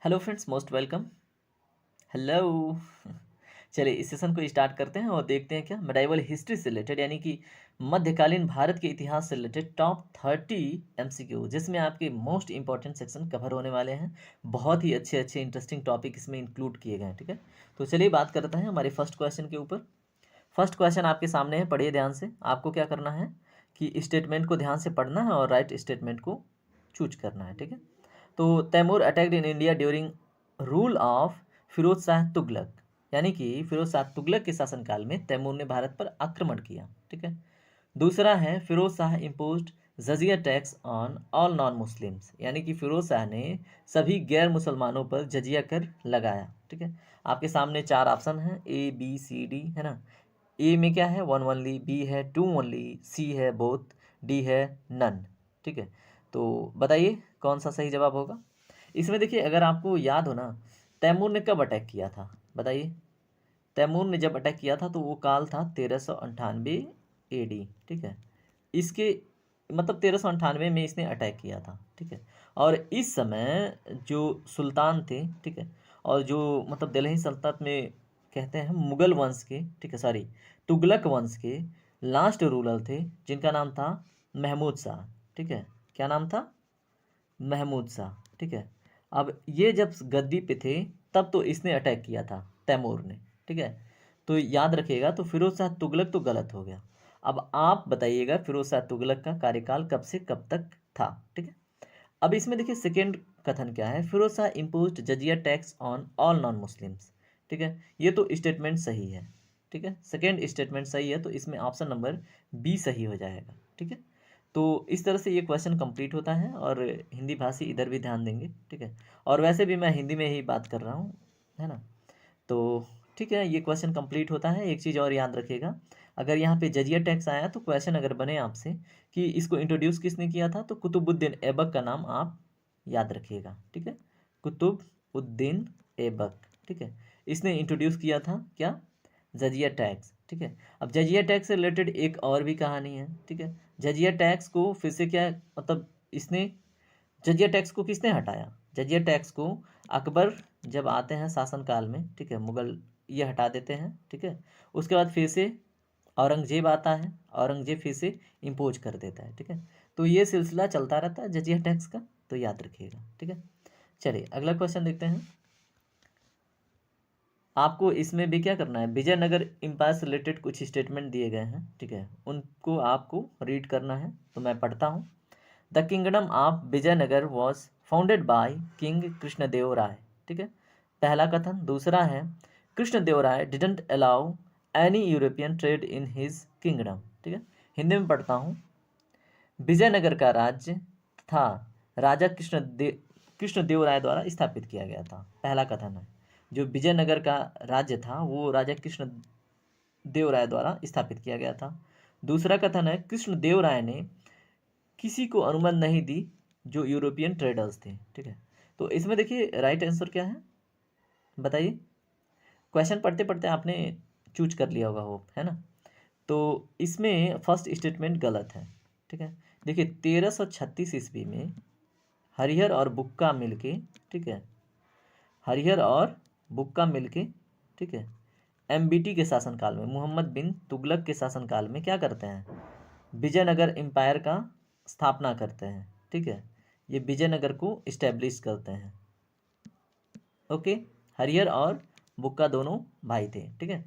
Hello friends, most welcome. Hello. चलिए इस session को स्टार्ट करते हैं और देखते हैं क्या मेडाइवल हिस्ट्री से रिलेटेड यानी कि मध्यकालीन भारत के इतिहास से रिलेटेड टॉप 30 एमसीक्यू, जिसमें आपके मोस्ट इंपॉर्टेंट सेक्शन कवर होने वाले हैं। बहुत ही अच्छे अच्छे इंटरेस्टिंग टॉपिक इसमें इंक्लूड किए गए हैं। ठीक है, तो चलिए बात करते हैं हमारे फर्स्ट क्वेश्चन के ऊपर। फर्स्ट क्वेश्चन आपके सामने है, पढ़िए ध्यान से। आपको क्या करना है कि स्टेटमेंट को ध्यान से पढ़ना है और राइट स्टेटमेंट को चूज करना है। ठीक है, तो Taimur attacked in India during rule of Firoz Shah Tughlaq, यानी कि फिरोज शाह तुगलक के शासनकाल में तैमूर ने भारत पर आक्रमण किया। ठीक है, दूसरा है Firoz Shah imposed jizya tax on all non Muslims, यानी कि फिरोज शाह ने सभी गैर मुसलमानों पर जजिया कर लगाया। ठीक है, आपके सामने चार ऑप्शन हैं, ए बी सी डी, है ना। ए में क्या है, वन ओनली, बी है टू ओनली, सी है बोथ, डी है नन। ठीक है, तो बताइए कौन सा सही जवाब होगा। इसमें देखिए, अगर आपको याद हो ना, तैमूर ने कब अटैक किया था, बताइए। तैमूर ने जब अटैक किया था तो वो काल था 1398 AD। ठीक है, इसके मतलब 1398 में इसने अटैक किया था। ठीक है, और इस समय जो सुल्तान थे, ठीक है, और जो मतलब दिल्ली सल्तनत में कहते हैं मुगल वंश के, ठीक है, सॉरी, तुगलक वंश के लास्ट रूलर थे, जिनका नाम था महमूद शाह। ठीक है, क्या नाम था, महमूद शाह। ठीक है, अब ये जब गद्दी पे थे तब तो इसने अटैक किया था तैमूर ने। ठीक है, तो याद रखिएगा, तो फिरोज शाह तुगलक तो गलत हो गया। अब आप बताइएगा फिरोज शाह तुगलक का कार्यकाल कब से कब तक था। ठीक है, अब इसमें देखिए सेकेंड कथन क्या है, Firoz Shah imposed jizya tax on all non Muslims. ठीक है, ये तो स्टेटमेंट सही है। ठीक है, सेकेंड स्टेटमेंट सही है, तो इसमें ऑप्शन नंबर बी सही हो जाएगा। ठीक है, तो इस तरह से ये क्वेश्चन कंप्लीट होता है, और हिंदी भाषी इधर भी ध्यान देंगे। ठीक है, और वैसे भी मैं हिंदी में ही बात कर रहा हूँ, है ना। तो ठीक है, ये क्वेश्चन कंप्लीट होता है। एक चीज़ और याद रखिएगा, अगर यहाँ पे जजिया टैक्स आया तो क्वेश्चन अगर बने आपसे कि इसको इंट्रोड्यूस किसने किया था, तो कुतुबुद्दीन ऐबक का नाम आप याद रखिएगा। ठीक है, कुतुबुद्दीन ऐबक। ठीक है, इसने इंट्रोड्यूस किया था क्या, जजिया टैक्स। ठीक है, अब जजिया टैक्स से रिलेटेड एक और भी कहानी है। ठीक है, जजिया टैक्स को फिर से क्या मतलब, इसने जजिया टैक्स को किसने हटाया, जजिया टैक्स को अकबर जब आते हैं शासनकाल में, ठीक है, मुगल ये हटा देते हैं। ठीक है, उसके बाद फिर से औरंगजेब आता है, औरंगजेब फिर से इम्पोज कर देता है। ठीक है, तो ये सिलसिला चलता रहता है जजिया टैक्स का, तो याद रखिएगा। ठीक है, चलिए अगला क्वेश्चन देखते हैं। आपको इसमें भी क्या करना है, विजयनगर एम्पायर से रिलेटेड कुछ स्टेटमेंट दिए गए हैं। ठीक है, उनको आपको रीड करना है, तो मैं पढ़ता हूँ। The kingdom of Vijayanagara was founded by king Krishnadeva Raya. ठीक है, पहला कथन। दूसरा है, Krishnadeva Raya didn't allow any European trade in his kingdom. ठीक है, हिंदी में पढ़ता हूँ। विजयनगर का राज्य था राजा कृष्णदेव राय द्वारा स्थापित किया गया था, पहला कथन है। जो विजयनगर का राज्य था वो राजा कृष्ण देव राय द्वारा स्थापित किया गया था। दूसरा कथन है, कृष्णदेव राय ने किसी को अनुमति नहीं दी जो यूरोपियन ट्रेडर्स थे। ठीक है, तो इसमें देखिए राइट आंसर क्या है, बताइए। क्वेश्चन पढ़ते पढ़ते आपने चूज कर लिया होगा, होप, है ना। तो इसमें फर्स्ट स्टेटमेंट गलत है। ठीक है, देखिए 1336 ईस्वी में हरिहर और बुक्का मिलके, ठीक है, हरिहर और बुक्का मिलके, ठीक है, एमबीटी के शासनकाल में, मोहम्मद बिन तुगलक के शासनकाल में क्या करते हैं, विजयनगर एम्पायर का स्थापना करते हैं। ठीक है, ये विजयनगर को इस्टेब्लिश करते हैं। ओके, हरिहर और बुक्का दोनों भाई थे। ठीक है,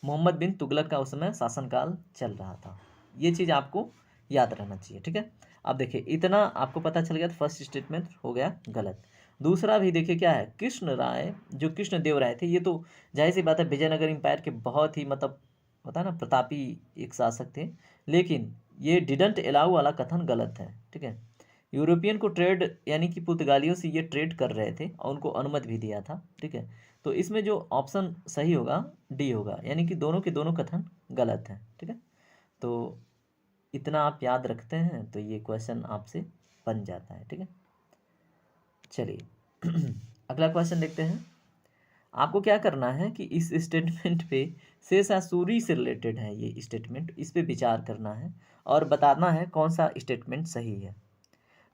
मोहम्मद बिन तुगलक का उस समय शासनकाल चल रहा था। ये चीज़ आपको याद रहना चाहिए। ठीक है, अब देखिए इतना आपको पता चल गया, तो फर्स्ट स्टेटमेंट हो गया गलत। दूसरा भी देखिए क्या है, कृष्ण राय जो कृष्णदेव राय थे, ये तो जाहिर सी बात है विजयनगर एम्पायर के बहुत ही मतलब होता है ना प्रतापी एक शासक थे, लेकिन ये डिडंट अलाउ वाला कथन गलत है। ठीक है, यूरोपियन को ट्रेड यानी कि पुर्तगालियों से ये ट्रेड कर रहे थे और उनको अनुमति भी दिया था। ठीक है, तो इसमें जो ऑप्शन सही होगा डी होगा, यानी कि दोनों के दोनों कथन गलत हैं। ठीक है, तो इतना आप याद रखते हैं तो ये क्वेश्चन आपसे बन जाता है। ठीक है, चलिए अगला क्वेश्चन देखते हैं। आपको क्या करना है कि इस स्टेटमेंट पे शेषासुरी से रिलेटेड है ये स्टेटमेंट, इस पे विचार करना है और बताना है कौन सा स्टेटमेंट सही है।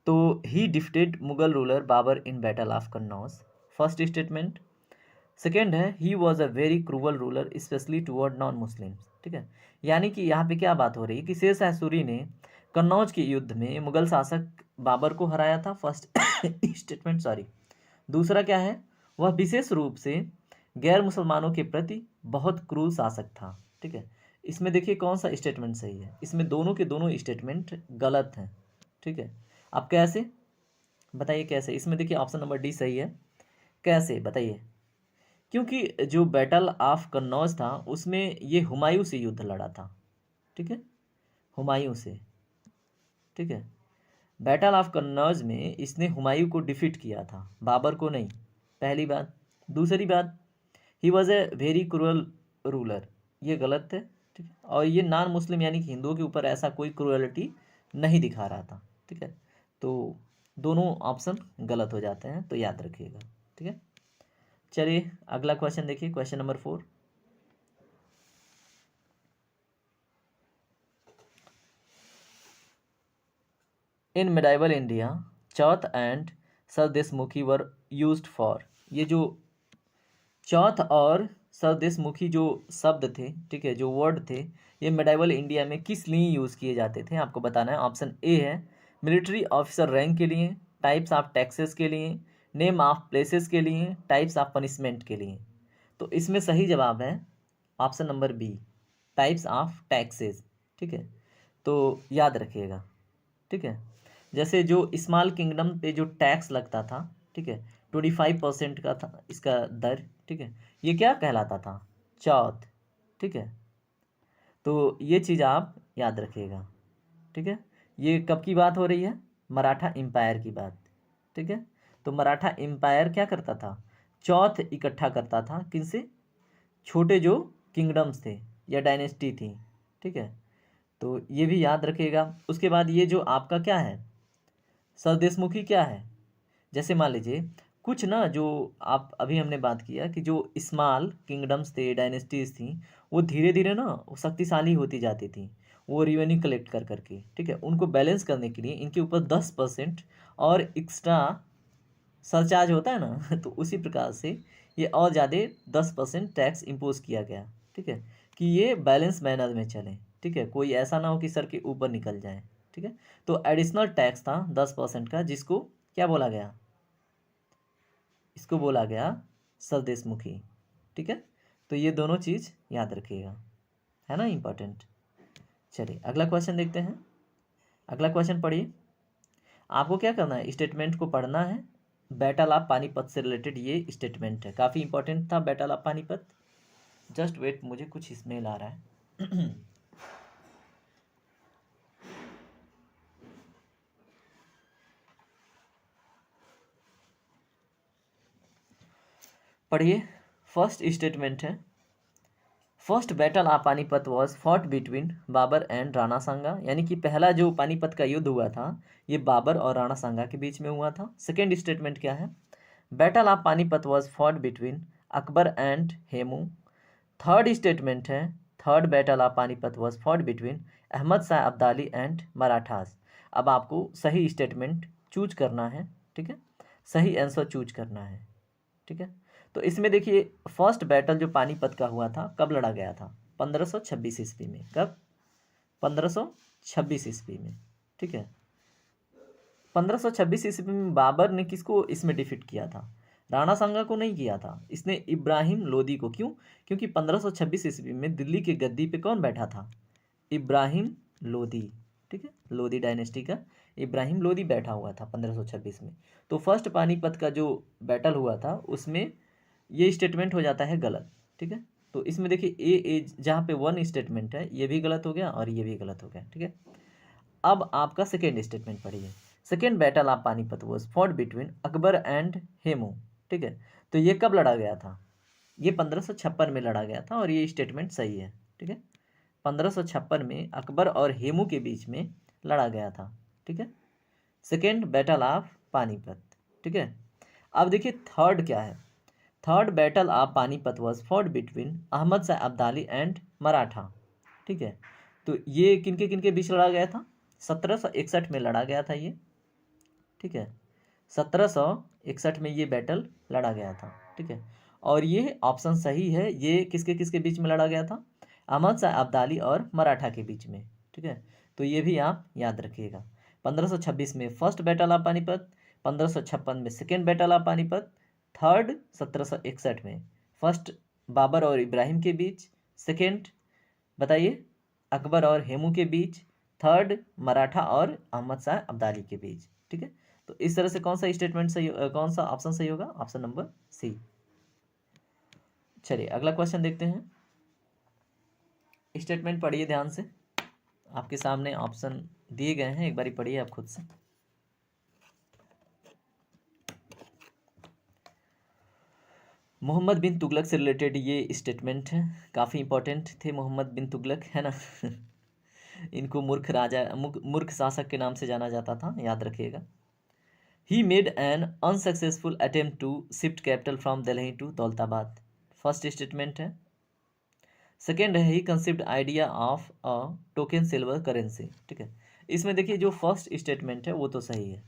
तो he defeated Mughal ruler Babur in battle of Kannauj first statement. Second है he was a very cruel ruler specially toward non Muslims. ठीक है, यानी कि यहाँ पे क्या बात हो रही है कि शेर शाह सूरी ने कन्नौज के युद्ध में मुगल शासक बाबर को हराया था, फर्स्ट स्टेटमेंट सॉरी। दूसरा क्या है, वह विशेष रूप से गैर मुसलमानों के प्रति बहुत क्रूर शासक था। ठीक है, इसमें देखिए कौन सा स्टेटमेंट सही है, इसमें दोनों के दोनों स्टेटमेंट गलत हैं। ठीक है, अब कैसे बताइए कैसे, इसमें देखिए ऑप्शन नंबर डी सही है। कैसे बताइए, क्योंकि जो बैटल ऑफ कन्नौज था उसमें ये हुमायूं से युद्ध लड़ा था। ठीक है, हुमायूं से। ठीक है, बैटल ऑफ कन्नौज में इसने हुमायूं को डिफीट किया था, बाबर को नहीं, पहली बात। दूसरी बात, he was a very cruel ruler, ये गलत है। ठीक है, और ये नॉन मुस्लिम यानी कि हिंदुओं के ऊपर ऐसा कोई क्रूअलिटी नहीं दिखा रहा था। ठीक है, तो दोनों ऑप्शन गलत हो जाते हैं, तो याद रखिएगा। ठीक है, चलिए अगला क्वेश्चन देखिए, question number 4। In medieval India Chauth and sardeshmukhi were used for, ये जो चौथ और सरदेशमुखी जो शब्द थे, ठीक है, जो वर्ड थे, ये मेडाइवल इंडिया में किस लिए यूज़ किए जाते थे आपको बताना है। ऑप्शन ए है मिलिट्री ऑफिसर रैंक के लिए, टाइप्स ऑफ टैक्सेस के लिए, नेम ऑफ प्लेसेस के लिए, टाइप्स ऑफ पनिशमेंट के लिए। तो इसमें सही जवाब है option number B, types of taxes. ठीक है, तो याद रखिएगा। ठीक है, जैसे जो स्मॉल किंगडम पे जो टैक्स लगता था, ठीक है, 25% का था इसका दर। ठीक है, ये क्या कहलाता था, चौथ। ठीक है, तो ये चीज़ आप याद रखिएगा। ठीक है, ये कब की बात हो रही है, मराठा एम्पायर की बात। ठीक है, तो मराठा एम्पायर क्या करता था, चौथ इकट्ठा करता था, किनसे, छोटे जो किंगडम्स थे या डायनेस्टी थी। ठीक है, तो ये भी याद रखिएगा। उसके बाद ये जो आपका क्या है, सरदेशमुखी क्या है, जैसे मान लीजिए कुछ ना, जो आप अभी हमने बात किया कि जो स्मॉल किंगडम्स थे, डायनेस्टीज थी, वो धीरे धीरे ना वो शक्तिशाली होती जाती थी, वो रिवेन्यू कलेक्ट कर करके। ठीक है, उनको बैलेंस करने के लिए इनके ऊपर 10% और एक्स्ट्रा सरचार्ज होता है ना तो उसी प्रकार से ये और ज़्यादा 10% टैक्स इम्पोज किया गया। ठीक है, कि ये बैलेंस मैनर में चले। ठीक है, कोई ऐसा ना हो कि सर के ऊपर निकल जाए। ठीक है, तो एडिशनल टैक्स था 10% का, जिसको क्या बोला गया, इसको बोला गया स्वदेशमुखी। ठीक है, तो ये दोनों चीज़ याद रखिएगा, है ना इम्पोर्टेंट। चलिए अगला क्वेश्चन देखते हैं। अगला क्वेश्चन पढ़िए, आपको क्या करना है, स्टेटमेंट को पढ़ना है। बैटल ऑफ पानीपत से रिलेटेड ये स्टेटमेंट है, काफ़ी इंपॉर्टेंट था battle of Panipat. Just wait, मुझे कुछ स्मेल आ रहा है पढ़िए, फर्स्ट स्टेटमेंट है, first battle of Panipat was fought between Babur and Rana Sanga, यानी कि पहला जो पानीपत का युद्ध हुआ था ये बाबर और राणा सांगा के बीच में हुआ था। सेकेंड स्टेटमेंट क्या है, battle of Panipat was fought between Akbar and Hemu. Third statement है, third battle of Panipat was fought between Ahmad Shah Abdali and Marathas. अब आपको सही स्टेटमेंट चूज करना है। ठीक है, सही आंसर चूज करना है। ठीक है, तो इसमें देखिए फर्स्ट बैटल जो पानीपत का हुआ था कब लड़ा गया था, 1526 ईस्वी में। कब, 1526 ईस्वी में। ठीक है, 1526 ईस्वी में बाबर ने किसको इसमें डिफीट किया था, राणा सांगा को नहीं किया था, इसने इब्राहिम लोदी को। क्यों, क्योंकि 1526 ईस्वी में दिल्ली के गद्दी पे कौन बैठा था, इब्राहिम लोदी। ठीक है, लोदी डायनेस्टी का इब्राहिम लोदी बैठा हुआ था 1526 में। तो फर्स्ट पानीपत का जो बैटल हुआ था उसमें ये स्टेटमेंट हो जाता है गलत। ठीक है, तो इसमें देखिए ए जहाँ पे वन स्टेटमेंट है ये भी गलत हो गया और ये भी गलत हो गया। ठीक है, अब आपका सेकेंड स्टेटमेंट पढ़िए, second battle of Panipat was fought between Akbar and Hemu. ठीक है, तो ये कब लड़ा गया था, ये 1556 में लड़ा गया था और ये स्टेटमेंट सही है। ठीक है, 1556 में अकबर और हेमू के बीच में लड़ा गया था। ठीक है, सेकेंड बैटल ऑफ पानीपत। ठीक है, अब देखिए थर्ड क्या है, third battle of Panipat was fought between Ahmad Shah Abdali and Maratha. ठीक है, तो ये किनके किनके बीच लड़ा गया था, 1761 में लड़ा गया था ये। ठीक है, 1761 में ये बैटल लड़ा गया था, ठीक है। और ये ऑप्शन सही है, ये किसके किसके बीच में लड़ा गया था? अहमद शाह अब्दाली और मराठा के बीच में, ठीक है। तो ये भी आप याद रखिएगा। 1526 में फर्स्ट बैटल ऑफ पानीपत, 1556 में second battle of Panipat, third 1761 में फर्स्ट बाबर और इब्राहिम के बीच, सेकेंड बताइए अकबर और हेमू के बीच, थर्ड मराठा और अहमद शाह अब्दाली के बीच, ठीक है। तो इस तरह से कौन सा स्टेटमेंट सही, कौन सा ऑप्शन सही होगा? Option number C. चलिए अगला क्वेश्चन देखते हैं। स्टेटमेंट पढ़िए ध्यान से, आपके सामने ऑप्शन दिए गए हैं, एक बारी पढ़िए आप खुद से। मोहम्मद बिन तुगलक से रिलेटेड ये स्टेटमेंट है, काफ़ी इंपॉर्टेंट थे मोहम्मद बिन तुगलक, है ना। इनको मूर्ख राजा, मूर्ख शासक के नाम से जाना जाता था, याद रखिएगा। He made an unsuccessful attempt to shift capital from Delhi to Daulatabad, first statement है। सेकेंड है he conceived idea of a token silver currency, ठीक है। इसमें देखिए जो फर्स्ट स्टेटमेंट है वो तो सही है।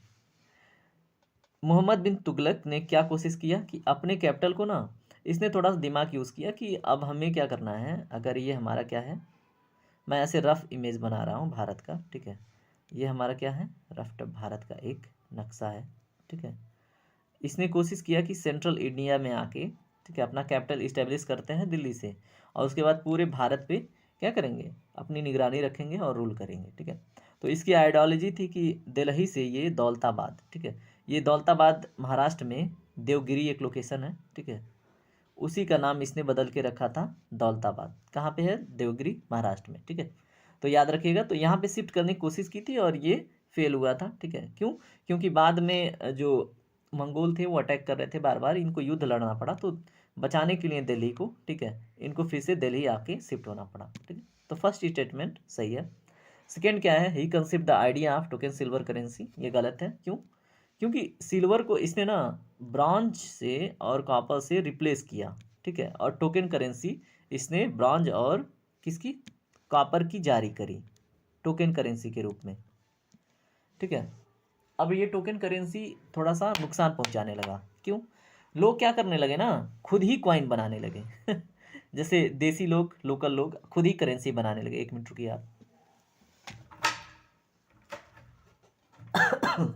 मोहम्मद बिन तुगलक ने क्या कोशिश किया कि अपने कैपिटल को ना, इसने थोड़ा सा दिमाग यूज़ किया कि अब हमें क्या करना है, अगर ये हमारा क्या है, मैं ऐसे रफ इमेज बना रहा हूँ भारत का, ठीक है। ये हमारा क्या है, रफ भारत का एक नक्शा है, ठीक है। इसने कोशिश किया कि सेंट्रल इंडिया में आके, ठीक है, अपना कैपिटल इस्टेब्लिश करते हैं दिल्ली से, और उसके बाद पूरे भारत पे क्या करेंगे, अपनी निगरानी रखेंगे और रूल करेंगे, ठीक है। तो इसकी आइडियोलॉजी थी कि दिल्ली से ये दौलताबाद, ठीक है, ये दौलताबाद महाराष्ट्र में देवगिरी एक लोकेशन है, ठीक है, उसी का नाम इसने बदल के रखा था दौलताबाद। कहाँ पे है? देवगिरी महाराष्ट्र में, ठीक है। तो याद रखिएगा, तो यहाँ पे शिफ्ट करने की कोशिश की थी और ये फेल हुआ था, ठीक है। क्यों? क्योंकि बाद में जो मंगोल थे वो अटैक कर रहे थे बार बार, इनको युद्ध लड़ना पड़ा, तो बचाने के लिए दिल्ली को, ठीक है, इनको फिर से दिल्ली आके शिफ्ट होना पड़ा, ठीक है। तो फर्स्ट स्टेटमेंट सही है। सेकेंड क्या है? He conceive the idea of token silver currency, ये गलत है। क्यों? क्योंकि सिल्वर को इसने ना ब्रॉन्ज से और कॉपर से रिप्लेस किया, ठीक है, और टोकन करेंसी इसने ब्रॉन्ज और किसकी, कॉपर की जारी करी टोकन करेंसी के रूप में, ठीक है। अब ये टोकन करेंसी थोड़ा सा नुकसान पहुंचाने लगा। क्यों? लोग क्या करने लगे ना, खुद ही कॉइन बनाने लगे। जैसे देसी लोग, लोकल लोग खुद ही करेंसी बनाने लगे। एक मिनट रुकिए आप।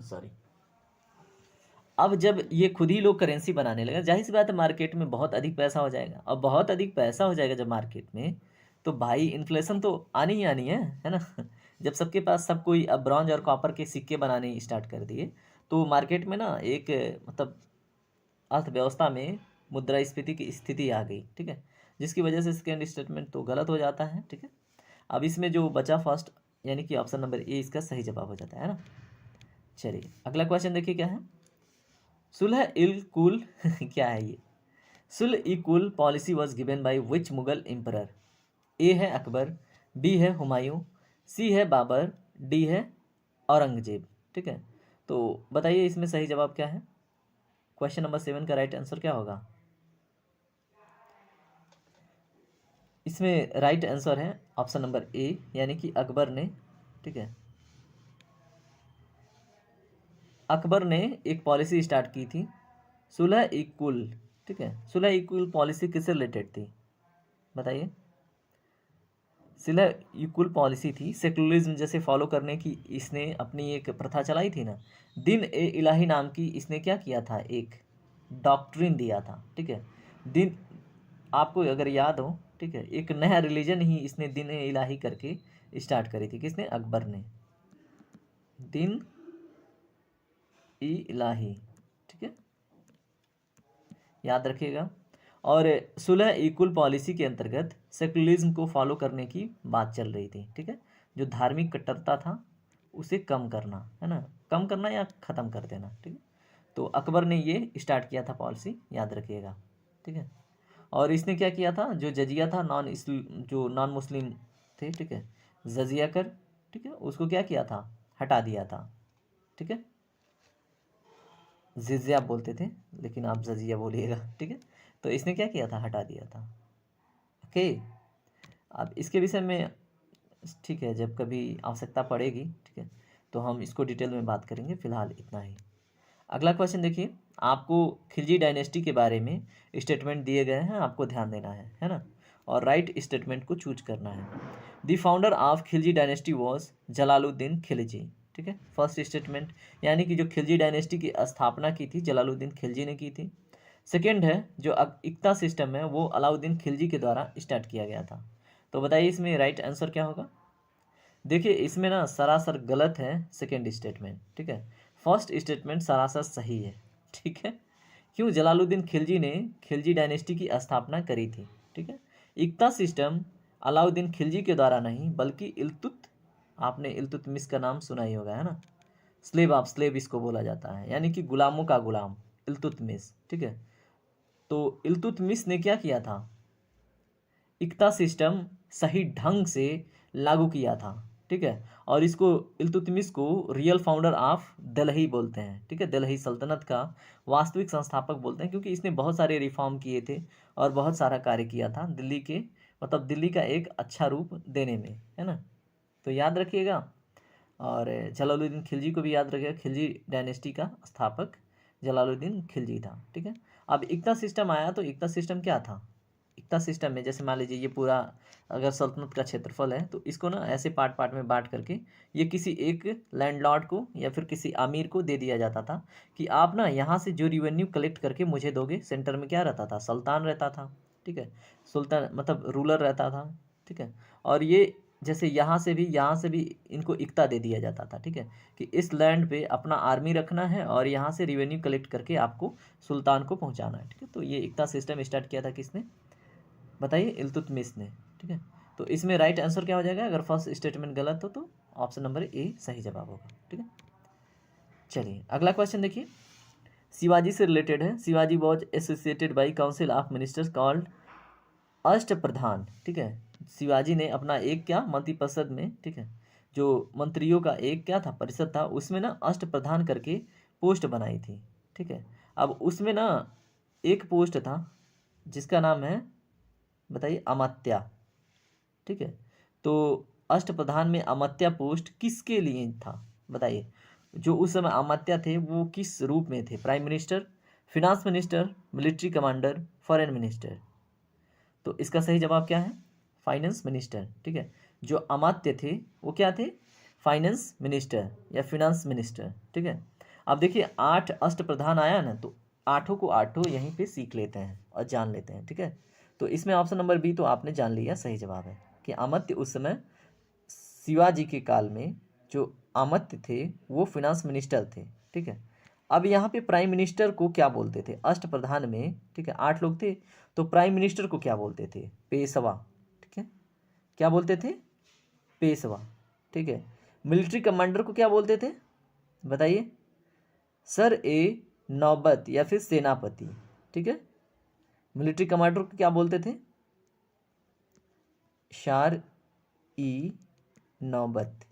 सॉरी। अब जब ये खुद ही लोग करेंसी बनाने लगे, जाहिर सी बात है मार्केट में बहुत अधिक पैसा हो जाएगा। अब बहुत अधिक पैसा हो जाएगा जब मार्केट में, तो भाई इन्फ्लेशन तो आनी ही आनी है ना। जब सबके पास, सब कोई अब ब्रॉन्ज और कॉपर के सिक्के बनाने स्टार्ट कर दिए, तो मार्केट में ना एक मतलब अर्थव्यवस्था में मुद्रास्फीति की स्थिति आ गई, ठीक है, जिसकी वजह से सेकेंड स्टेटमेंट तो गलत हो जाता है, ठीक है। अब इसमें जो बचा फर्स्ट, यानी कि ऑप्शन नंबर ए इसका सही जवाब हो जाता है ना। चलिए अगला क्वेश्चन देखिए क्या है। सुलह इल कुल क्या है ये? सुलह ई कुल policy was given by which Mughal emperor? A है अकबर, बी है हुमायूं, सी है बाबर, डी है औरंगजेब, ठीक है। तो बताइए इसमें सही जवाब क्या है? क्वेश्चन नंबर 7 का राइट आंसर क्या होगा? इसमें राइट आंसर है ऑप्शन नंबर ए, यानी कि अकबर ने, ठीक है, अकबर ने एक पॉलिसी स्टार्ट की थी, सुलह ई कुल, ठीक है। सुलह ई कुल पॉलिसी किससे रिलेटेड थी बताइए? सुलह ई कुल पॉलिसी थी सेकुलरिज्म जैसे फॉलो करने की, इसने अपनी एक प्रथा चलाई थी ना। दिन ए इलाही नाम की इसने क्या किया था, एक डॉक्ट्रिन दिया था, ठीक है। दिन, आपको अगर याद हो, ठीक है, एक नया रिलीजन ही इसने दिन ए इलाही करके स्टार्ट करी थी, किसने? अकबर ने, दिन ई इलाही, ठीक है, याद रखिएगा। और सुलह इक्वल पॉलिसी के अंतर्गत सेकुलरिज्म को फॉलो करने की बात चल रही थी, ठीक है। जो धार्मिक कट्टरता था उसे कम करना, है ना, कम करना या ख़त्म कर देना, ठीक है। तो अकबर ने ये स्टार्ट किया था पॉलिसी, याद रखिएगा, ठीक है। और इसने क्या किया था, जो जजिया था, जो नॉन मुस्लिम थे, ठीक है, जजिया कर, ठीक है, उसको क्या किया था, हटा दिया था, ठीक है। जिज़िया बोलते थे, लेकिन आप जजिया बोलिएगा, ठीक है। तो इसने क्या किया था, हटा दिया था, ओके। अब इसके विषय में, ठीक है, जब कभी आवश्यकता पड़ेगी, ठीक है, तो हम इसको डिटेल में बात करेंगे, फिलहाल इतना ही। अगला क्वेश्चन देखिए, आपको खिलजी डायनेस्टी के बारे में स्टेटमेंट दिए गए हैं, आपको ध्यान देना है ना, और राइट स्टेटमेंट को चूज करना है। The founder of Khilji dynasty was Jalaluddin Khilji. ठीक है, फर्स्ट स्टेटमेंट, यानी कि जो खिलजी डायनेस्टी की स्थापना की थी जलालुद्दीन खिलजी ने की थी। सेकेंड है, जो इक्ता सिस्टम है वो अलाउद्दीन खिलजी के द्वारा स्टार्ट किया गया था। तो बताइए इसमें राइट आंसर क्या होगा। देखिए इसमें ना सरासर गलत है सेकेंड स्टेटमेंट। ठीक है, फर्स्ट स्टेटमेंट सरासर सही है। ठीक है, क्यों, जलालुद्दीन खिलजी ने खिलजी डायनेस्टी की स्थापना करी थी। ठीक है, इक्ता सिस्टम अलाउद्दीन खिलजी के द्वारा नहीं बल्कि आपने इल्तुतमिश का नाम सुना ही होगा, है ना, स्लेव ऑफ स्लेव इसको बोला जाता है, यानी कि गुलामों का गुलाम, इल्तुतमिश। ठीक है, तो इल्तुतमिश ने क्या किया था, इक्ता सिस्टम सही ढंग से लागू किया था। ठीक है, और इसको इल्तुतमिश को रियल फाउंडर ऑफ दिल्ली बोलते हैं। ठीक है, दिल्ली सल्तनत का वास्तविक संस्थापक बोलते हैं, क्योंकि इसने बहुत सारे रिफॉर्म किए थे और बहुत सारा कार्य किया था दिल्ली के, मतलब दिल्ली का एक अच्छा रूप देने में, है ना। तो याद रखिएगा, और जलालुद्दीन खिलजी को भी याद रखिएगा, खिलजी डायनेस्टी का स्थापक जलालुद्दीन खिलजी था। ठीक है, अब इक्ता सिस्टम आया, तो इक्ता सिस्टम क्या था, इक्ता सिस्टम में जैसे मान लीजिए ये पूरा अगर सल्तनत का क्षेत्रफल है तो इसको ना ऐसे पार्ट पार्ट में बांट करके ये किसी एक लैंडलॉर्ड को या फिर किसी अमीर को दे दिया जाता था कि आप ना यहाँ से जो रिवेन्यू कलेक्ट करके मुझे दोगे। सेंटर में क्या रहता था, सुल्तान रहता था। ठीक है, सुल्तान मतलब रूलर रहता था। ठीक है, और ये जैसे यहाँ से भी इनको इक्ता दे दिया जाता था। ठीक है, कि इस लैंड पे अपना आर्मी रखना है और यहाँ से रिवेन्यू कलेक्ट करके आपको सुल्तान को पहुँचाना है। ठीक है, तो ये इक्ता सिस्टम स्टार्ट किया था किसने, बताइए, इल्तुतमिश ने। ठीक है, तो इसमें राइट आंसर क्या हो जाएगा, अगर फर्स्ट स्टेटमेंट गलत हो तो ऑप्शन नंबर ए सही जवाब होगा। ठीक है, चलिए अगला क्वेश्चन देखिए, शिवाजी से रिलेटेड है। Shivaji was associated by council of ministers called Ashtapradhan. ठीक है, शिवाजी ने अपना एक क्या मंत्रिपरिषद में, ठीक है, जो मंत्रियों का एक क्या था परिषद था, उसमें ना अष्टप्रधान करके पोस्ट बनाई थी। ठीक है, अब उसमें ना एक पोस्ट था जिसका नाम है, बताइए, अमात्या। ठीक है, तो अष्टप्रधान में अमात्या पोस्ट किसके लिए था, बताइए। जो उस समय अमात्या थे वो किस रूप में थे, prime minister, finance minister, military commander, foreign minister. तो इसका सही जवाब क्या है, फाइनेंस मिनिस्टर। ठीक है, जो अमात्य थे वो क्या थे, फाइनेंस मिनिस्टर या फिनांस मिनिस्टर। ठीक है, अब देखिए 8 अष्टप्रधान आया ना, तो आठों को आठों यहीं पे सीख लेते हैं और जान लेते हैं। ठीक है, तो इसमें ऑप्शन नंबर बी तो आपने जान लिया, सही जवाब है कि अमात्य उस समय शिवाजी के काल में जो अमात्य थे वो फिनांस मिनिस्टर थे। ठीक है, अब यहाँ पे प्राइम मिनिस्टर को क्या बोलते थे, अष्टप्रधान में, ठीक है, 8 लोग थे, तो प्राइम मिनिस्टर को क्या बोलते थे, पेशवा। ठीक है, क्या बोलते थे, पेशवा। ठीक है, मिलिट्री कमांडर को क्या बोलते थे, बताइए, सर ए नौबत या फिर सेनापति। ठीक है, मिलिट्री कमांडर को क्या बोलते थे, शार ई नौबत।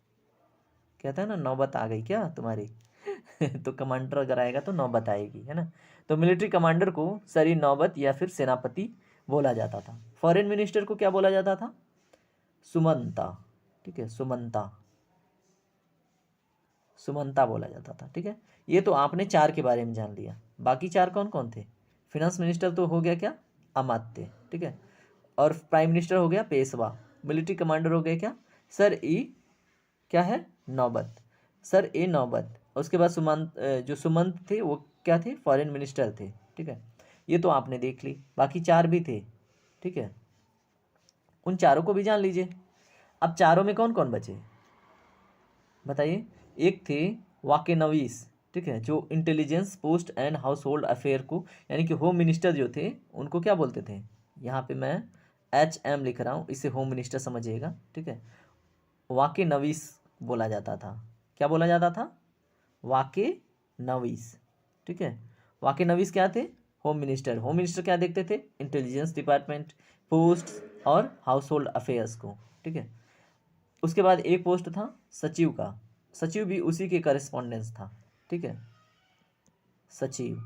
कहता है ना, नौबत आ गई क्या तुम्हारी तो कमांडर अगर आएगा तो नौबत आएगी, है ना। तो मिलिट्री कमांडर को सरी नौबत या फिर सेनापति बोला जाता था। फॉरेन मिनिस्टर को क्या बोला जाता था, सुमंता। ठीक है, सुमंता, सुमंता बोला जाता था। ठीक है, ये तो आपने 4 के बारे में जान लिया। बाकी 4 कौन कौन थे, फिनांस मिनिस्टर तो हो गया क्या, अमात्य। ठीक है, और प्राइम मिनिस्टर हो गया पेशवा, मिलिट्री कमांडर हो गया क्या, सर ई क्या है, नौबत, सर ए नौबत। उसके बाद जो सुमंत थे वो क्या थे, फॉरेन मिनिस्टर थे। ठीक है, ये तो आपने देख ली, बाकी 4 भी थे। ठीक है, उन चारों को भी जान लीजिए। अब चारों में कौन कौन बचे, बताइए। एक थे वाके नवीस। ठीक है, जो intelligence, post and house hold affair को, यानी कि होम मिनिस्टर जो थे उनको क्या बोलते थे, यहाँ पे मैं HM लिख रहा हूँ, इसे होम मिनिस्टर समझिएगा। ठीक है, वाके नवीस बोला जाता था। क्या बोला जाता था, वाके नवीस। ठीक है, वाके नवीस क्या थे, होम मिनिस्टर। होम मिनिस्टर क्या देखते थे, इंटेलिजेंस डिपार्टमेंट, पोस्ट और हाउस होल्ड अफेयर्स को। ठीक है, उसके बाद एक पोस्ट था सचिव का, सचिव भी उसी के करस्पॉन्डेंस था। ठीक है, सचिव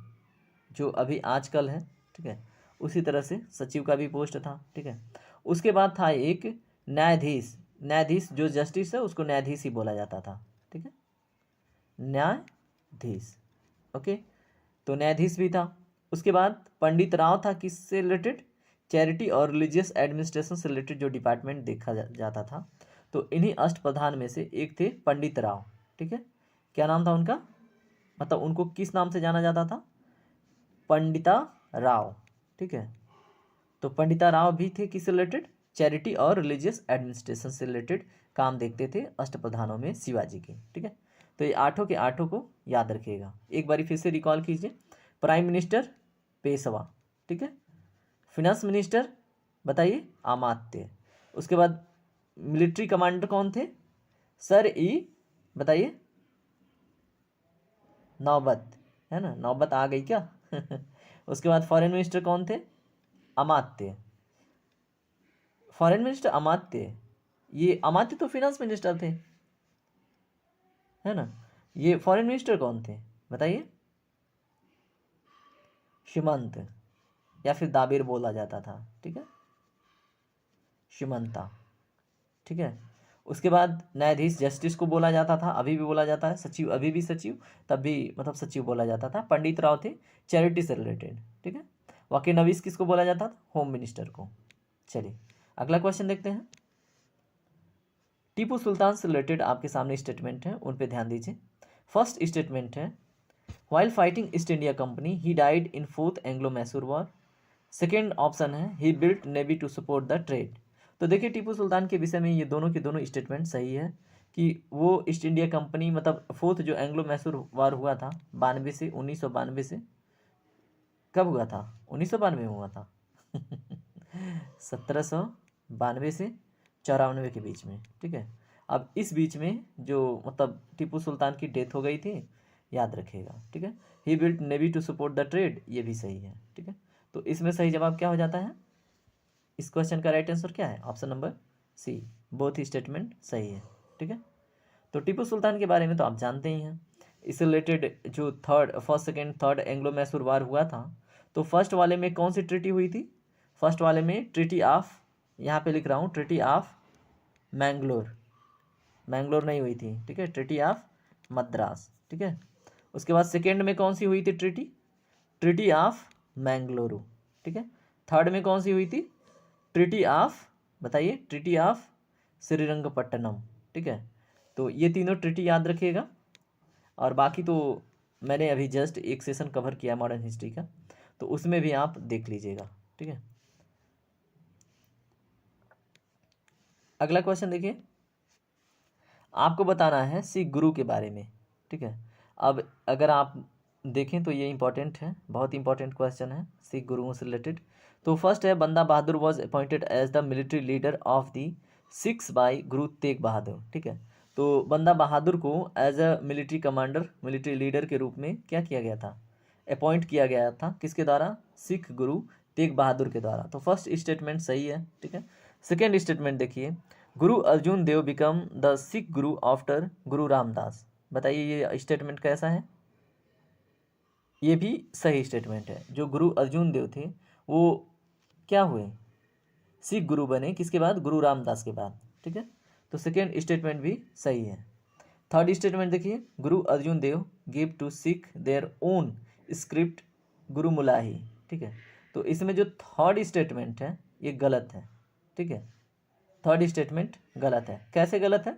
जो अभी आजकल है। ठीक है, उसी तरह से सचिव का भी पोस्ट था। ठीक है, उसके बाद था एक न्यायाधीश। न्यायाधीश जो जस्टिस है उसको न्यायाधीश ही बोला जाता था। ठीक है, न्यायाधीश। ओके, तो न्यायाधीश भी था। उसके बाद पंडित राव था, किससे रिलेटेड? चैरिटी और रिलीजियस एडमिनिस्ट्रेशन से रिलेटेड जो डिपार्टमेंट देखा जाता था। तो इन्हीं अष्टप्रधान में से एक थे पंडित राव। ठीक है, क्या नाम था उनका, मतलब उनको किस नाम से जाना जाता था? पंडिता राव। ठीक है, तो पंडिता राव भी थे किस रिलेटेड? चैरिटी और रिलीजियस एडमिनिस्ट्रेशन से रिलेटेड काम देखते थे अष्टप्रधानों में शिवाजी के। ठीक है, तो ये आठों के आठों को याद रखिएगा। एक बारी फिर से रिकॉल कीजिए। प्राइम मिनिस्टर पेशवा, ठीक है। फिनांस मिनिस्टर बताइए अमात्य। उसके बाद मिलिट्री कमांडर कौन थे? सर ई, बताइए, नौबत, है ना, नौबत आ गई क्या? उसके बाद फॉरेन मिनिस्टर कौन थे? अमात्य। फॉरेन मिनिस्टर अमात्य, ये अमात्य तो फिनांस मिनिस्टर थे, है ना। ये फॉरेन मिनिस्टर कौन थे बताइए? शुमंत, या फिर दाबिर बोला जाता था। ठीक है, शुमंता। ठीक है, उसके बाद न्यायाधीश जस्टिस को बोला जाता था, अभी भी बोला जाता है। सचिव, अभी भी सचिव, तब भी मतलब सचिव बोला जाता था। पंडित राव थे चैरिटी से रिलेटेड। ठीक है, वकील नवीस किसको बोला जाता था? होम मिनिस्टर को। चलिए अगला क्वेश्चन देखते हैं। टीपू सुल्तान से रिलेटेड आपके सामने स्टेटमेंट है, उन पे ध्यान दीजिए। फर्स्ट स्टेटमेंट है, while fighting East India Company he died in fourth Anglo Mysore war. Second option है, he built navy to support the trade. तो देखिए टीपू सुल्तान के विषय में ये दोनों के दोनों स्टेटमेंट सही है कि वो ईस्ट इंडिया कंपनी, मतलब फोर्थ जो एंग्लो मैसूर वार हुआ था 92 से 1992 से, कब हुआ था? 1992 में हुआ था। 1792 से 94 के बीच में। ठीक है, अब इस बीच में जो मतलब टीपू सुल्तान की डेथ हो गई थी, याद रखिएगा। ठीक है, he built navy to support the trade, ये भी सही है। ठीक है, तो इसमें सही जवाब क्या हो जाता है? इस क्वेश्चन का राइट आंसर क्या है? ऑप्शन नंबर सी, बोथ ही स्टेटमेंट सही है। ठीक है, तो टीपू सुल्तान के बारे में तो आप जानते ही हैं। इससे रिलेटेड जो first second third Anglo Mysore war हुआ था, तो फर्स्ट वाले में कौन सी ट्रीटी हुई थी? फर्स्ट वाले में ट्रीटी ऑफ, यहाँ पे लिख रहा हूँ, ट्रीटी ऑफ मैंगलोर, मैंगलोर नहीं हुई थी। ठीक है, ट्रीटी ऑफ मद्रास। ठीक है, उसके बाद सेकेंड में कौन सी हुई थी ट्रीटी? Treaty of मैंगलोरू। ठीक है, थर्ड में कौन सी हुई थी? ट्रीटी ऑफ, बताइए, ट्रीटी ऑफ श्रीरंगपट्टनम। ठीक है, तो ये तीनों ट्रीटी याद रखिएगा। और बाकी तो मैंने अभी जस्ट एक सेशन कवर किया मॉडर्न हिस्ट्री का, तो उसमें भी आप देख लीजिएगा। ठीक है, अगला क्वेश्चन देखिए, आपको बताना है सिख गुरु के बारे में। ठीक है, अब अगर आप देखें तो ये इंपॉर्टेंट है, बहुत इंपॉर्टेंट क्वेश्चन है सिख गुरुओं से रिलेटेड। तो फर्स्ट है, Banda Bahadur was appointed as the military leader of the Sikhs by Guru Tegh Bahadur. ठीक है, तो बंदा बहादुर को as a military commander, military leader के रूप में क्या किया गया था? अपॉइंट किया गया था, किसके द्वारा? सिख गुरु तेग बहादुर के द्वारा। तो फर्स्ट स्टेटमेंट सही है। ठीक है, सेकेंड स्टेटमेंट देखिए, गुरु अर्जुन देव become the Sikh Guru after गुरु रामदास। बताइए ये स्टेटमेंट कैसा है? ये भी सही स्टेटमेंट है। जो गुरु अर्जुन देव थे वो क्या हुए? सिख गुरु बने, किसके बाद? गुरु रामदास के बाद। ठीक है, तो सेकेंड स्टेटमेंट भी सही है। थर्ड स्टेटमेंट देखिए, Guru Arjun Dev give to Sikh their own script Gurmukhi. ठीक है, तो इसमें जो थर्ड स्टेटमेंट है ये गलत है। ठीक है, थर्ड स्टेटमेंट गलत है। कैसे गलत है?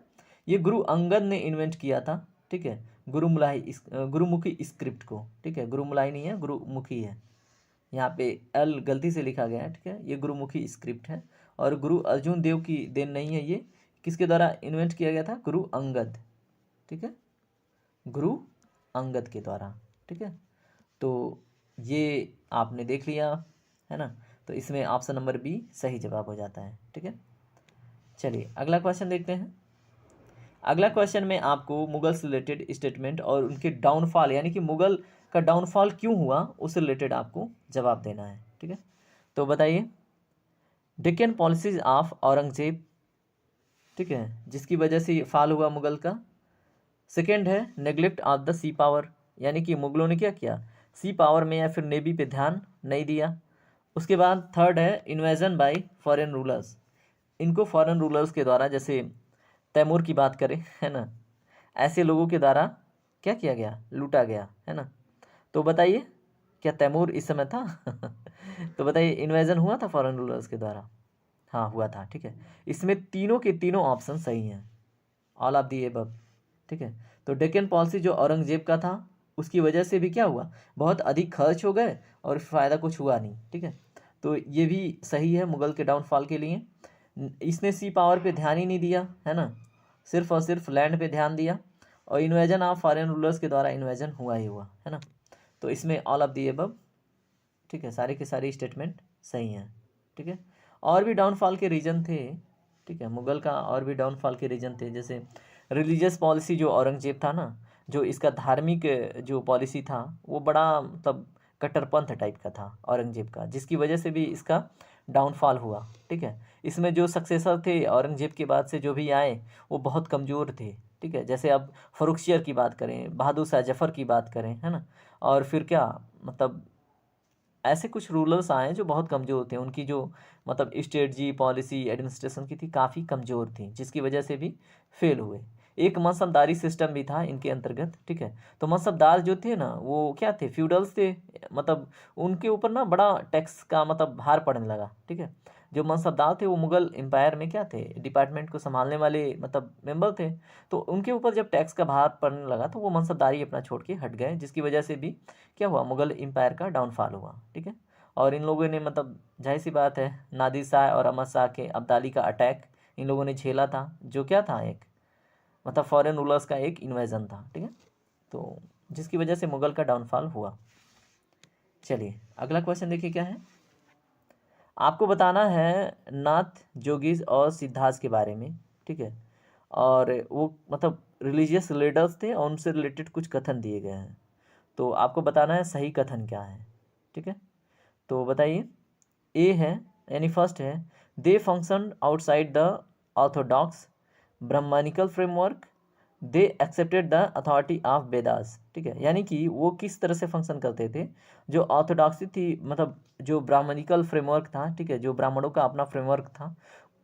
ये गुरु अंगद ने इन्वेंट किया था। ठीक है, गुरुमुखी स्क्रिप्ट को। ठीक है, गुरुमुलाही नहीं है, गुरुमुखी है, यहाँ पे एल गलती से लिखा गया है। ठीक है, ये गुरुमुखी स्क्रिप्ट है और गुरु अर्जुन देव की देन नहीं है। ये किसके द्वारा इन्वेंट किया गया था? गुरु अंगद। ठीक है, गुरु अंगद के द्वारा। ठीक है, तो ये आपने देख लिया, है ना। तो इसमें ऑप्शन नंबर बी सही जवाब हो जाता है। ठीक है, चलिए अगला क्वेश्चन देखते हैं। अगला क्वेश्चन में आपको मुगल से रिलेटेड स्टेटमेंट और उनके डाउनफॉल, यानी कि मुगल का डाउनफॉल क्यों हुआ, उससे रिलेटेड आपको जवाब देना है। ठीक है, तो बताइए, डेक्कन पॉलिसीज ऑफ औरंगजेब, ठीक है, जिसकी वजह से फॉल हुआ मुगल का। सेकेंड है, neglect of the sea power, यानी कि मुगलों ने क्या किया? सी पावर में या फिर नेवी पे ध्यान नहीं दिया। उसके बाद थर्ड है, इन्वेजन बाय फॉरेन रूलर्स, इनको फॉरेन रूलर्स के द्वारा, जैसे तैमूर की बात करें, है ना, ऐसे लोगों के द्वारा क्या किया गया? लूटा गया, है ना। तो बताइए क्या तैमूर इस समय था? तो बताइए इन्वेजन हुआ था फॉरेन रूलर्स के द्वारा? हाँ हुआ था, ठीक है। इसमें तीनों के तीनों ऑप्शन सही हैं, ऑल ऑफ दी एबव, ठीक है। तो डेक्कन पॉलिसी जो औरंगजेब का था उसकी वजह से भी क्या हुआ, बहुत अधिक खर्च हो गए और फ़ायदा कुछ हुआ नहीं, ठीक है। तो ये भी सही है मुगल के डाउनफॉल के लिए। इसने सी पावर पे ध्यान ही नहीं दिया, है ना, सिर्फ और सिर्फ लैंड पे ध्यान दिया, और इन्वेजन ऑफ फॉरेन रूलर्स के द्वारा इन्वेजन हुआ ही हुआ, है ना। तो इसमें ऑल ऑफ दी एबव, ठीक है, सारे के सारे स्टेटमेंट सही हैं, ठीक है। और भी डाउनफॉल के रीजन थे, ठीक है, मुगल का और भी डाउनफॉल के रीजन थे, जैसे रिलीजियस पॉलिसी जो औरंगजेब था ना, जो इसका धार्मिक जो पॉलिसी था वो बड़ा मतलब कट्टरपंथ टाइप का था औरंगजेब का, जिसकी वजह से भी इसका डाउनफॉल हुआ, ठीक है। इसमें जो सक्सेसर थे औरंगजेब के बाद से जो भी आए वो बहुत कमज़ोर थे, ठीक है। जैसे अब फरुखशियर की बात करें, बहादुर शाह जफ़र की बात करें, है ना, और फिर क्या मतलब ऐसे कुछ रूलर्स आए जो बहुत कमज़ोर थे, उनकी जो मतलब स्ट्रेटजी पॉलिसी एडमिनिस्ट्रेशन की थी काफ़ी कमज़ोर थी, जिसकी वजह से भी फेल हुए। एक मनसबदारी सिस्टम भी था इनके अंतर्गत, ठीक है। तो मनसबदार जो थे ना वो क्या थे, फ्यूडल्स थे, मतलब उनके ऊपर ना बड़ा टैक्स का मतलब भार पड़ने लगा, ठीक है। जो मनसबदार थे वो मुगल एम्पायर में क्या थे, डिपार्टमेंट को संभालने वाले मतलब मेंबर थे। तो उनके ऊपर जब टैक्स का भार पड़ने लगा तो वो मनसबदारी अपना छोड़ के हट गए, जिसकी वजह से भी क्या हुआ, मुगल एम्पायर का डाउनफॉल हुआ, ठीक है। और इन लोगों ने मतलब जाहिर सी बात है नादिर शाह और अहमद शाह के अब्दाली का अटैक इन लोगों ने झेला था, जो क्या था एक मतलब फॉरेन रूलर्स का एक इन्वेजन था, ठीक है। तो जिसकी वजह से मुगल का डाउनफॉल हुआ। चलिए अगला क्वेश्चन देखिए क्या है, आपको बताना है नाथ जोगीज और सिद्धार्थ के बारे में, ठीक है। और वो मतलब रिलीजियस लीडर्स थे और उनसे रिलेटेड कुछ कथन दिए गए हैं, तो आपको बताना है सही कथन क्या है, ठीक है। तो बताइए, ए है यानी फर्स्ट है, they function outside the orthodox Brahmanical framework, they accepted the authority of Vedas, ठीक है। यानी कि वो किस तरह से फंक्शन करते थे, जो ऑर्थोडॉक्सी थी मतलब जो ब्राह्मणिकल फ्रेमवर्क था, ठीक है, जो ब्राह्मणों का अपना फ्रेमवर्क था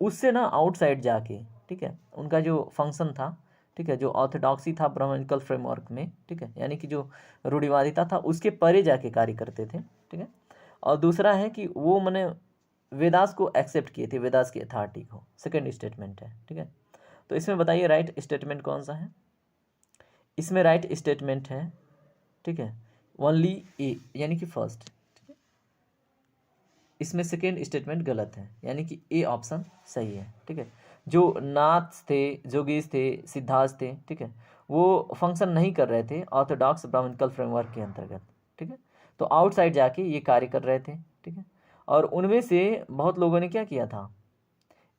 उससे ना आउटसाइड जाके, ठीक है, उनका जो फंक्शन था, ठीक है, जो ऑर्थोडॉक्सी था ब्राह्मणिकल फ्रेमवर्क में, ठीक है, यानी कि जो रूढ़िवादिता था उसके परे जाके कार्य करते थे, ठीक है। और दूसरा है कि वो मैंने वेदास को एक्सेप्ट किए थे, वेदास की अथॉरिटी को, सेकंड स्टेटमेंट है, ठीक है। तो इसमें बताइए राइट स्टेटमेंट कौन सा है, इसमें राइट स्टेटमेंट है, ठीक है, ओनली ए यानी कि फर्स्ट, ठीक है। इसमें सेकेंड स्टेटमेंट गलत है, यानी कि ए ऑप्शन सही है, ठीक है। जो नाथ थे, जोगीज थे, सिद्धार्थ थे, ठीक है, वो फंक्शन नहीं कर रहे थे ऑर्थोडॉक्स ब्राह्मणिकल फ्रेमवर्क के अंतर्गत, ठीक है। तो आउटसाइड जाके ये कार्य कर रहे थे, ठीक है। और उनमें से बहुत लोगों ने क्या किया था,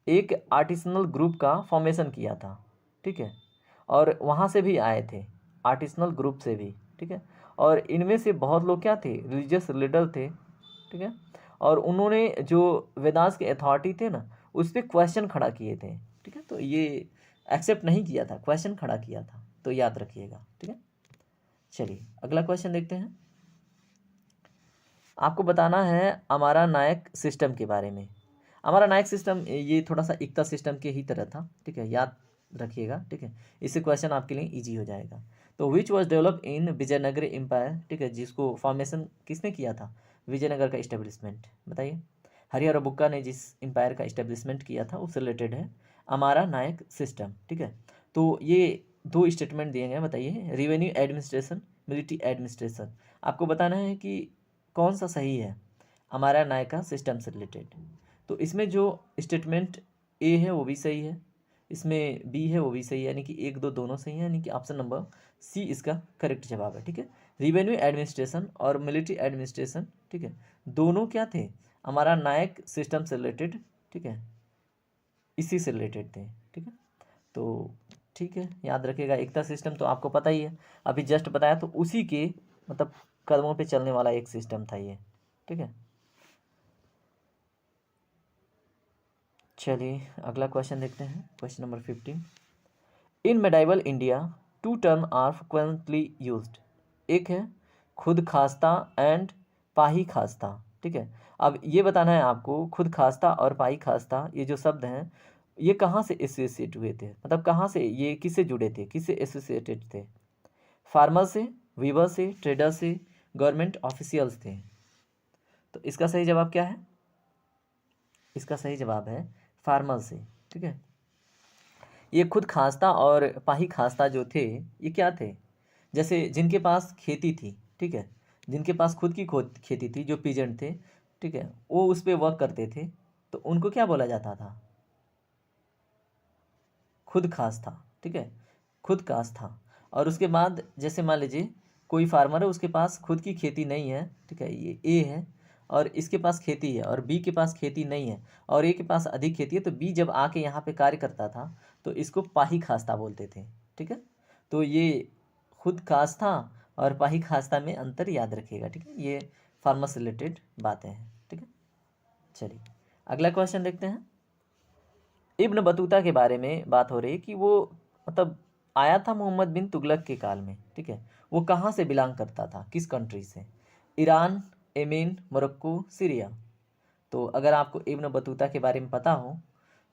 एक आर्टिसनल ग्रुप का फॉर्मेशन किया था, ठीक है। और वहाँ से भी आए थे, आर्टिसनल ग्रुप से भी, ठीक है। और इनमें से बहुत लोग क्या थे, रिलीजियस लीडर थे, ठीक है। और उन्होंने जो वेदांस के अथॉरिटी थे ना उस पर क्वेश्चन खड़ा किए थे, ठीक है। तो ये एक्सेप्ट नहीं किया था, क्वेश्चन खड़ा किया था, तो याद रखिएगा, ठीक है। चलिए अगला क्वेश्चन देखते हैं, आपको बताना है हमारा नायक सिस्टम के बारे में। हमारा नायक सिस्टम ये थोड़ा सा एकता सिस्टम के ही तरह था, ठीक है, याद रखिएगा, ठीक है। इससे क्वेश्चन आपके लिए इजी हो जाएगा। तो which was develop in Vijayanagar empire, ठीक है, जिसको फॉर्मेशन किसने किया था, विजयनगर का इस्टेब्लिशमेंट, बताइए। हरिहर बुक्का ने जिस एम्पायर का इस्टेब्लिशमेंट किया था उससे रिलेटेड है हमारा नायक सिस्टम, ठीक है। तो ये दो स्टेटमेंट दिए गए, बताइए रिवेन्यू एडमिनिस्ट्रेशन, मिलिट्री एडमिनिस्ट्रेशन, आपको बताना है कि कौन सा सही है हमारा नायका सिस्टम से रिलेटेड। तो इसमें जो स्टेटमेंट ए है वो भी सही है, इसमें बी है वो भी सही है, यानी कि एक दो दोनों सही है, यानी कि ऑप्शन नंबर सी इसका करेक्ट जवाब है, ठीक है। रिवेन्यू एडमिनिस्ट्रेशन और मिलिट्री एडमिनिस्ट्रेशन, ठीक है, दोनों क्या थे, हमारा नायक सिस्टम से रिलेटेड, ठीक है, इसी से रिलेटेड थे, ठीक है। तो ठीक है, याद रखिएगा एकता सिस्टम तो आपको पता ही है, अभी जस्ट बताया, तो उसी के मतलब कदमों पे चलने वाला एक सिस्टम था ये, ठीक है। चलिए अगला क्वेश्चन देखते हैं, question number 15, in medieval India two term are frequently used, एक है खुद खास्ता एंड पाही खास्ता, ठीक है। अब ये बताना है आपको खुद खास्ता और पाही खास्ता ये जो शब्द हैं ये कहाँ से एसोसिएट हुए थे, मतलब कहाँ से ये किससे जुड़े थे, किससे एसोसिएटेड थे, फार्मर से, वीवर से, ट्रेडर से, गवर्नमेंट ऑफिशियल्स थे। तो इसका सही जवाब क्या है? इसका सही जवाब है फार्मर्स से। ठीक है, ये खुद खास्ता और पाही खास्ता जो थे ये क्या थे? जैसे जिनके पास खेती थी, ठीक है, जिनके पास खुद की खेती थी, जो पीजेंट थे, ठीक है, वो उस पर वर्क करते थे, तो उनको क्या बोला जाता था? खुद खास था। ठीक है, खुद कास था। और उसके बाद जैसे मान लीजिए कोई फार्मर है, उसके पास खुद की खेती नहीं है, ठीक है, ये ए है और इसके पास खेती है, और बी के पास खेती नहीं है और ए के पास अधिक खेती है, तो बी जब आके यहाँ पे कार्य करता था तो इसको पाही खास्ता बोलते थे। ठीक है, तो ये खुद खास्ता और पाही खास्ता में अंतर याद रखिएगा। ठीक है, ये फार्मर से रिलेटेड बातें हैं। ठीक है, चलिए अगला क्वेश्चन देखते हैं। इब्न बतूता के बारे में बात हो रही है कि वो मतलब आया था मोहम्मद बिन तुगलक के काल में। ठीक है, वो कहाँ से बिलोंग करता था, किस कंट्री से? Iran, Yemen, Morocco, Syria. तो अगर आपको इब्न बतूता के बारे में पता हो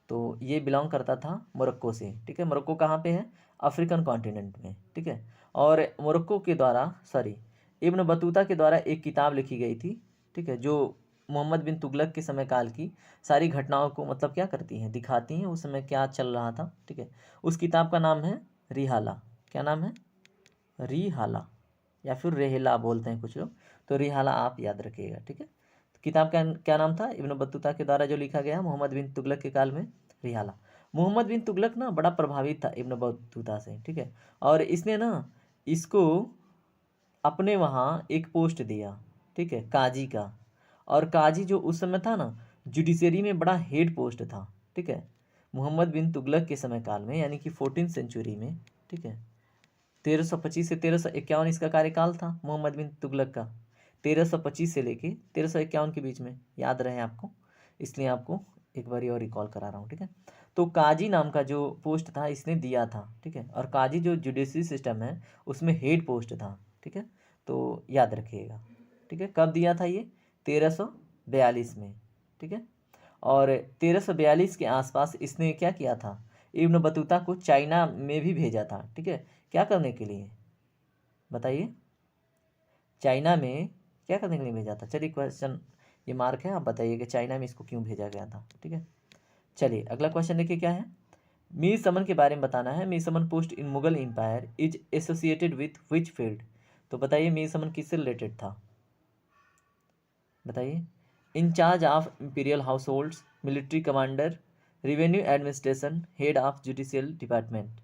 तो ये बिलोंग करता था मोरक्को से। ठीक है, मोरक्को कहाँ पे है? अफ्रीकन कॉन्टिनेंट में। ठीक है, और मोरक्को के द्वारा इब्न बतूता के द्वारा एक किताब लिखी गई थी। ठीक है, जो मोहम्मद बिन तुगलक के समय काल की सारी घटनाओं को मतलब क्या करती हैं, दिखाती हैं, उस समय क्या चल रहा था। ठीक है, उस किताब का नाम है रिहाला। क्या नाम है? रिहाला, या फिर रेहला बोलते हैं कुछ लोग, तो रिहाला आप याद रखिएगा। ठीक है, तो किताब का क्या नाम था? इब्न बतूता के द्वारा जो लिखा गया मोहम्मद बिन तुगलक के काल में, रिहाला। मोहम्मद बिन तुगलक ना बड़ा प्रभावित था इब्न बतूता से। ठीक है, और इसने ना इसको अपने वहाँ एक पोस्ट दिया, ठीक है, काजी का। और काजी जो उस समय था ना, जुडिशरी में बड़ा हेड पोस्ट था। ठीक है, मोहम्मद बिन तुगलक के समय काल में, यानी कि 14th सेंचुरी में। ठीक है, 1325 से 1351 इसका कार्यकाल था मोहम्मद बिन तुगलक का। 1325 से लेके 1351 के बीच में, याद रहे आपको, इसलिए आपको एक बार और रिकॉल करा रहा हूँ। ठीक है, तो काजी नाम का जो पोस्ट था इसने दिया था। ठीक है, और काजी जो जुडिशरी सिस्टम है उसमें हेड पोस्ट था। ठीक है, तो याद रखिएगा। ठीक है, कब दिया था ये? 1342 में। ठीक है, और 1342 के आसपास इसने क्या किया था? इब्न बतूता को चाइना में भी भेजा था। ठीक है, क्या करने के लिए बताइए? चाइना में क्या करने के लिए भेजा था? चलिए क्वेश्चन ये मार्क है, आप बताइए कि चाइना में इसको क्यों भेजा गया था। ठीक है, चलिए अगला क्वेश्चन देखिए क्या है। मीर समन के बारे में बताना है। Mir Saman post in Mughal empire is associated with which field? तो बताइए मीर समन किससे रिलेटेड था? बताइए। In charge of imperial house holds, military commander, revenue administration, head of judicial department.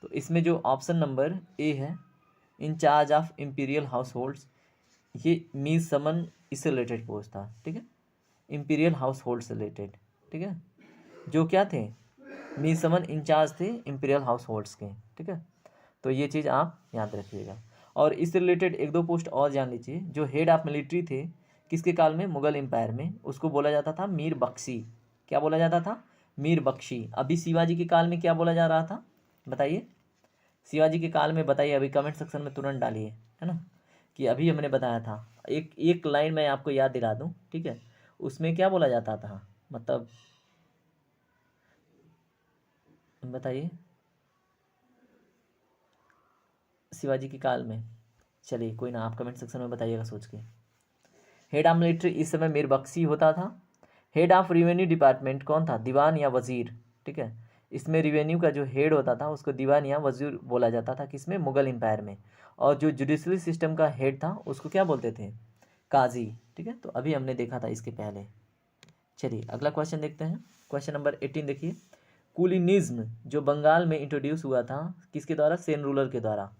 तो इसमें जो ऑप्शन नंबर ए है, इंचार्ज ऑफ इंपीरियल हाउस होल्ड्स, ये मीर समन इससे रिलेटेड पोस्ट था। ठीक है, इंपीरियल हाउस होल्ड से रिलेटेड। ठीक है, जो क्या थे? मीर समन इंचार्ज थे इंपीरियल हाउस होल्ड्स के। ठीक है, तो ये चीज़ आप याद रखिएगा। और इससे रिलेटेड एक दो पोस्ट और जान लीजिए। जो हेड ऑफ मिलिट्री थे किसके काल में? मुगल एम्पायर में, उसको बोला जाता था मीर बख्शी। क्या बोला जाता था? मीर बख्शी। अभी शिवाजी के काल में क्या बोला जा रहा था बताइए? शिवाजी के काल में बताइए, अभी कमेंट सेक्शन में तुरंत डालिए, है ना, कि अभी हमने बताया था। एक एक लाइन मैं आपको याद दिला दूं। ठीक है, उसमें क्या बोला जाता था, मतलब बताइए शिवाजी के काल में। चलिए कोई ना, आप कमेंट सेक्शन में बताइएगा सोच के। हेड ऑफ मिलिट्री इस समय मीर बख्शी होता था। हेड ऑफ रिवेन्यू डिपार्टमेंट कौन था? दीवान या वजीर। ठीक है, इसमें रिवेन्यू का जो हेड होता था उसको दीवान या वजीर बोला जाता था, किसमें? मुगल एम्पायर में। और जो जुडिशरी सिस्टम का हेड था उसको क्या बोलते थे? काजी। ठीक है, तो अभी हमने देखा था इसके पहले। चलिए अगला क्वेश्चन देखते हैं। क्वेश्चन नंबर 18 देखिए। कुलिनिज्म जो बंगाल में इंट्रोड्यूस हुआ था किसके द्वारा? सेन रूलर के द्वारा।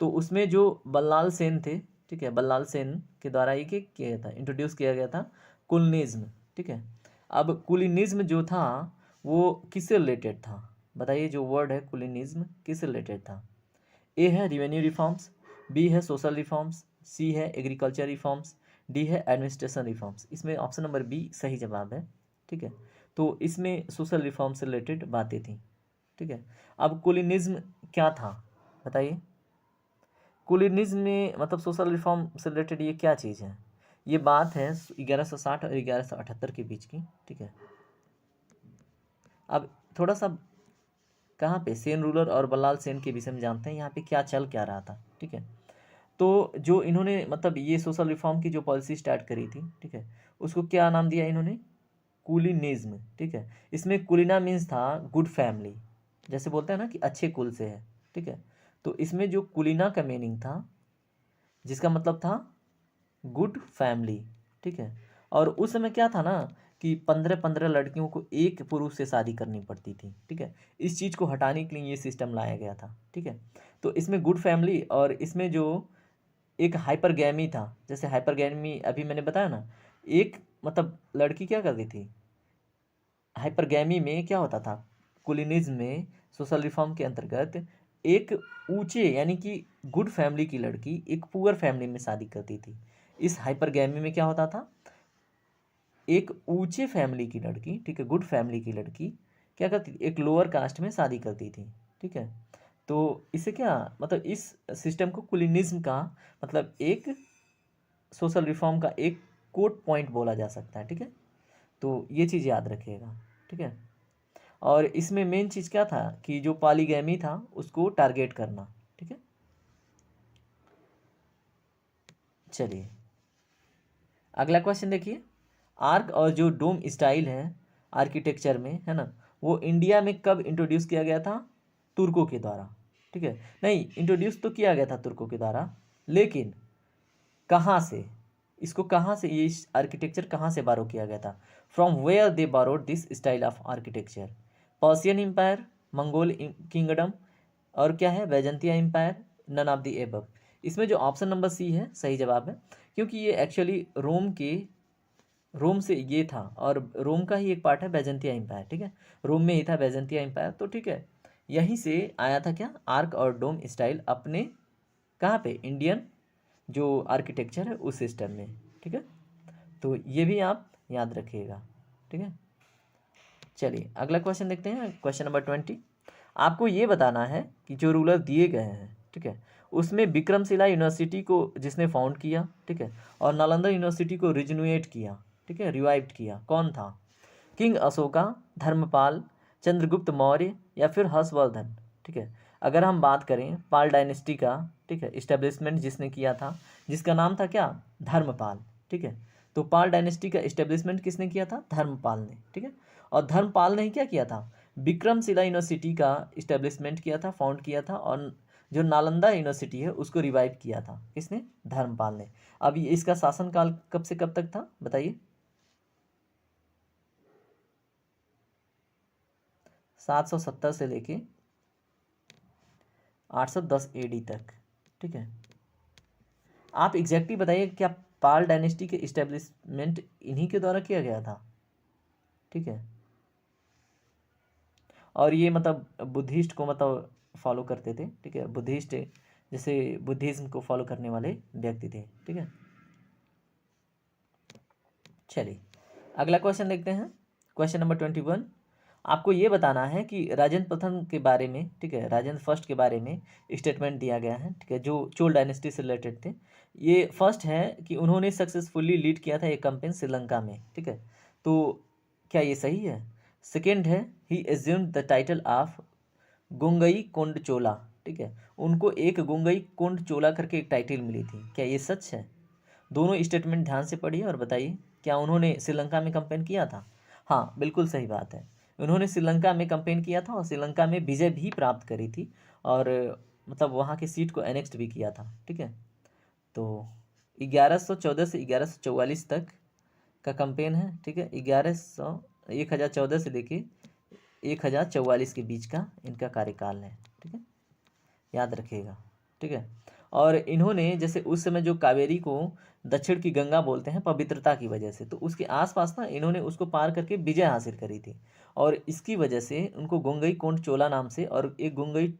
तो उसमें जो बल्लाल सेन थे, ठीक है, बल्लाल सेन के द्वारा ये किया गया था, इंट्रोड्यूस किया गया था कुलिनिज्म। ठीक है, अब कुलिनिज्म जो था वो किससे रिलेटेड था बताइए? जो वर्ड है कुलिनिज्म किससे रिलेटेड था? ए है रिवेन्यू रिफॉर्म्स, बी है सोशल रिफॉर्म्स, सी है एग्रीकल्चर रिफॉर्म्स, डी है एडमिनिस्ट्रेशन रिफॉर्म्स। इसमें ऑप्शन नंबर बी सही जवाब है। ठीक है, तो इसमें सोशल रिफॉर्म से रिलेटेड बातें थी। ठीक है, अब कुलिनिज्म क्या था बताइए? कुलिनिज्म में मतलब सोशल रिफॉर्म से रिलेटेड ये क्या चीज़ है? ये बात है 1160 और 1178 के बीच की। ठीक है, अब थोड़ा सा कहाँ पे सेन रूलर और बल्लाल सेन के विषय में जानते हैं, यहाँ पे क्या चल क्या रहा था। ठीक है, तो जो इन्होंने मतलब ये सोशल रिफॉर्म की जो पॉलिसी स्टार्ट करी थी, ठीक है, उसको क्या नाम दिया इन्होंने? कुलीनिज्म, ठीक है। इसमें कुलीना मीन्स था गुड फैमिली, जैसे बोलते हैं ना कि अच्छे कुल से है, ठीक है। तो इसमें जो कुलीना का मीनिंग था, जिसका मतलब था गुड फैमिली, ठीक है। और उस समय क्या था ना कि 15-15 लड़कियों को एक पुरुष से शादी करनी पड़ती थी, ठीक है। इस चीज़ को हटाने के लिए ये सिस्टम लाया गया था, ठीक है। तो इसमें गुड फैमिली और इसमें जो एक हाइपरगैमी था, जैसे हाइपरगैमी अभी मैंने बताया ना, एक मतलब लड़की क्या करती थी, हाइपरगैमी में क्या होता था, कुलीनिज्म में सोशल रिफॉर्म के अंतर्गत एक ऊंचे यानी कि गुड फैमिली की लड़की एक पुअर फैमिली में शादी करती थी। इस हाइपरगैमी में क्या होता था, एक ऊंचे फैमिली की लड़की, ठीक है, गुड फैमिली की लड़की क्या करती थी, एक लोअर कास्ट में शादी करती थी, ठीक है। तो इससे क्या मतलब इस सिस्टम को कुलीनिज्म का मतलब एक सोशल रिफॉर्म का एक कोट पॉइंट बोला जा सकता है, ठीक है। तो ये चीज़ याद रखिएगा, ठीक है। और इसमें मेन चीज़ क्या था कि जो पॉलीगैमी था उसको टारगेट करना, ठीक है। चलिए अगला क्वेश्चन देखिए, आर्क और जो डोम स्टाइल है आर्किटेक्चर में, है ना, वो इंडिया में कब इंट्रोड्यूस किया गया था? तुर्कों के द्वारा, ठीक है। नहीं, इंट्रोड्यूस तो किया गया था तुर्कों के द्वारा, लेकिन कहाँ से, इसको कहाँ से, ये आर्किटेक्चर कहाँ से बारो किया गया था? From where they borrowed this style of architecture? Persian empire, Mongol kingdom, और क्या है, Byzantine empire, none of the above. इसमें जो ऑप्शन नंबर सी है सही जवाब है, क्योंकि ये एक्चुअली रोम से ये था, और रोम का ही एक पार्ट है बैजेंटिया एम्पायर, ठीक है। रोम में ही था बैजेंटिया एम्पायर, तो ठीक है, यहीं से आया था क्या, आर्क और डोम स्टाइल अपने कहाँ पे, इंडियन जो आर्किटेक्चर है उस सिस्टम में, ठीक है। तो ये भी आप याद रखिएगा, ठीक है। चलिए अगला क्वेश्चन देखते हैं, क्वेश्चन नंबर 20। आपको ये बताना है कि जो रूलर दिए गए हैं, ठीक है, उसमें विक्रमशिला यूनिवर्सिटी को जिसने फाउंड किया, ठीक है, और नालंदा यूनिवर्सिटी को रिजनुएट किया, ठीक है, रिवाइव्ड किया, कौन था? किंग अशोका, धर्मपाल, चंद्रगुप्त मौर्य, या फिर हर्षवर्धन, ठीक है। अगर हम बात करें पाल डायनेस्टी का, ठीक है, इस्टेब्लिशमेंट जिसने किया था, जिसका नाम था क्या, धर्मपाल, ठीक है। तो पाल डायनेस्टी का इस्टेब्लिशमेंट किसने किया था? धर्मपाल ने, ठीक है। और धर्मपाल ने ही क्या किया था, विक्रमशिला यूनिवर्सिटी का इस्टेब्लिशमेंट किया था, फाउंड किया था, और जो नालंदा यूनिवर्सिटी है उसको रिवाइव किया था, किसने? धर्मपाल ने। अब ये इसका शासनकाल कब से कब तक था बताइए? 770 से लेके 810 एडी तक, ठीक है। आप एग्जैक्टली बताइए क्या पाल डायनेस्टी के इस्टेब्लिशमेंट इन्हीं के द्वारा किया गया था, ठीक है। और ये मतलब बुद्धिस्ट को मतलब फॉलो करते थे, ठीक है, बुद्धिस्ट जैसे बुद्धिज्म को फॉलो करने वाले व्यक्ति थे, ठीक है। चलिए अगला क्वेश्चन देखते हैं, क्वेश्चन नंबर 21। आपको ये बताना है कि राजेंद्र प्रथम के बारे में, ठीक है, राजेंद्र फर्स्ट के बारे में स्टेटमेंट दिया गया है, ठीक है, जो चोल डायनेस्टी से रिलेटेड थे। ये फर्स्ट है कि उन्होंने सक्सेसफुली लीड किया था एक कैंपेन श्रीलंका में, ठीक है। तो क्या ये सही है? सेकेंड है, ही एज्यूम्ड द टाइटल ऑफ गुंगई कोंड चोला, ठीक है, उनको एक गुंगई कोंड चोला करके एक टाइटल मिली थी, क्या ये सच है? दोनों स्टेटमेंट ध्यान से पढ़िए और बताइए, क्या उन्होंने श्रीलंका में कैंपेन किया था? हाँ बिल्कुल सही बात है, उन्होंने श्रीलंका में कैंपेन किया था और श्रीलंका में विजय भी प्राप्त करी थी, और मतलब वहाँ की सीट को एनेक्स्ट भी किया था, ठीक है। तो 1114 से 1144 तक का कैंपेन है, ठीक है, 1014 से लेके 1044 के बीच का इनका कार्यकाल है, ठीक है, याद रखिएगा, ठीक है। और इन्होंने जैसे उस समय जो कावेरी को दक्षिण की गंगा बोलते हैं पवित्रता की वजह से, तो उसके आसपास ना इन्होंने उसको पार करके विजय हासिल करी थी, और इसकी वजह से उनको गुंगई कोंड चोला नाम से, और एक गुंगई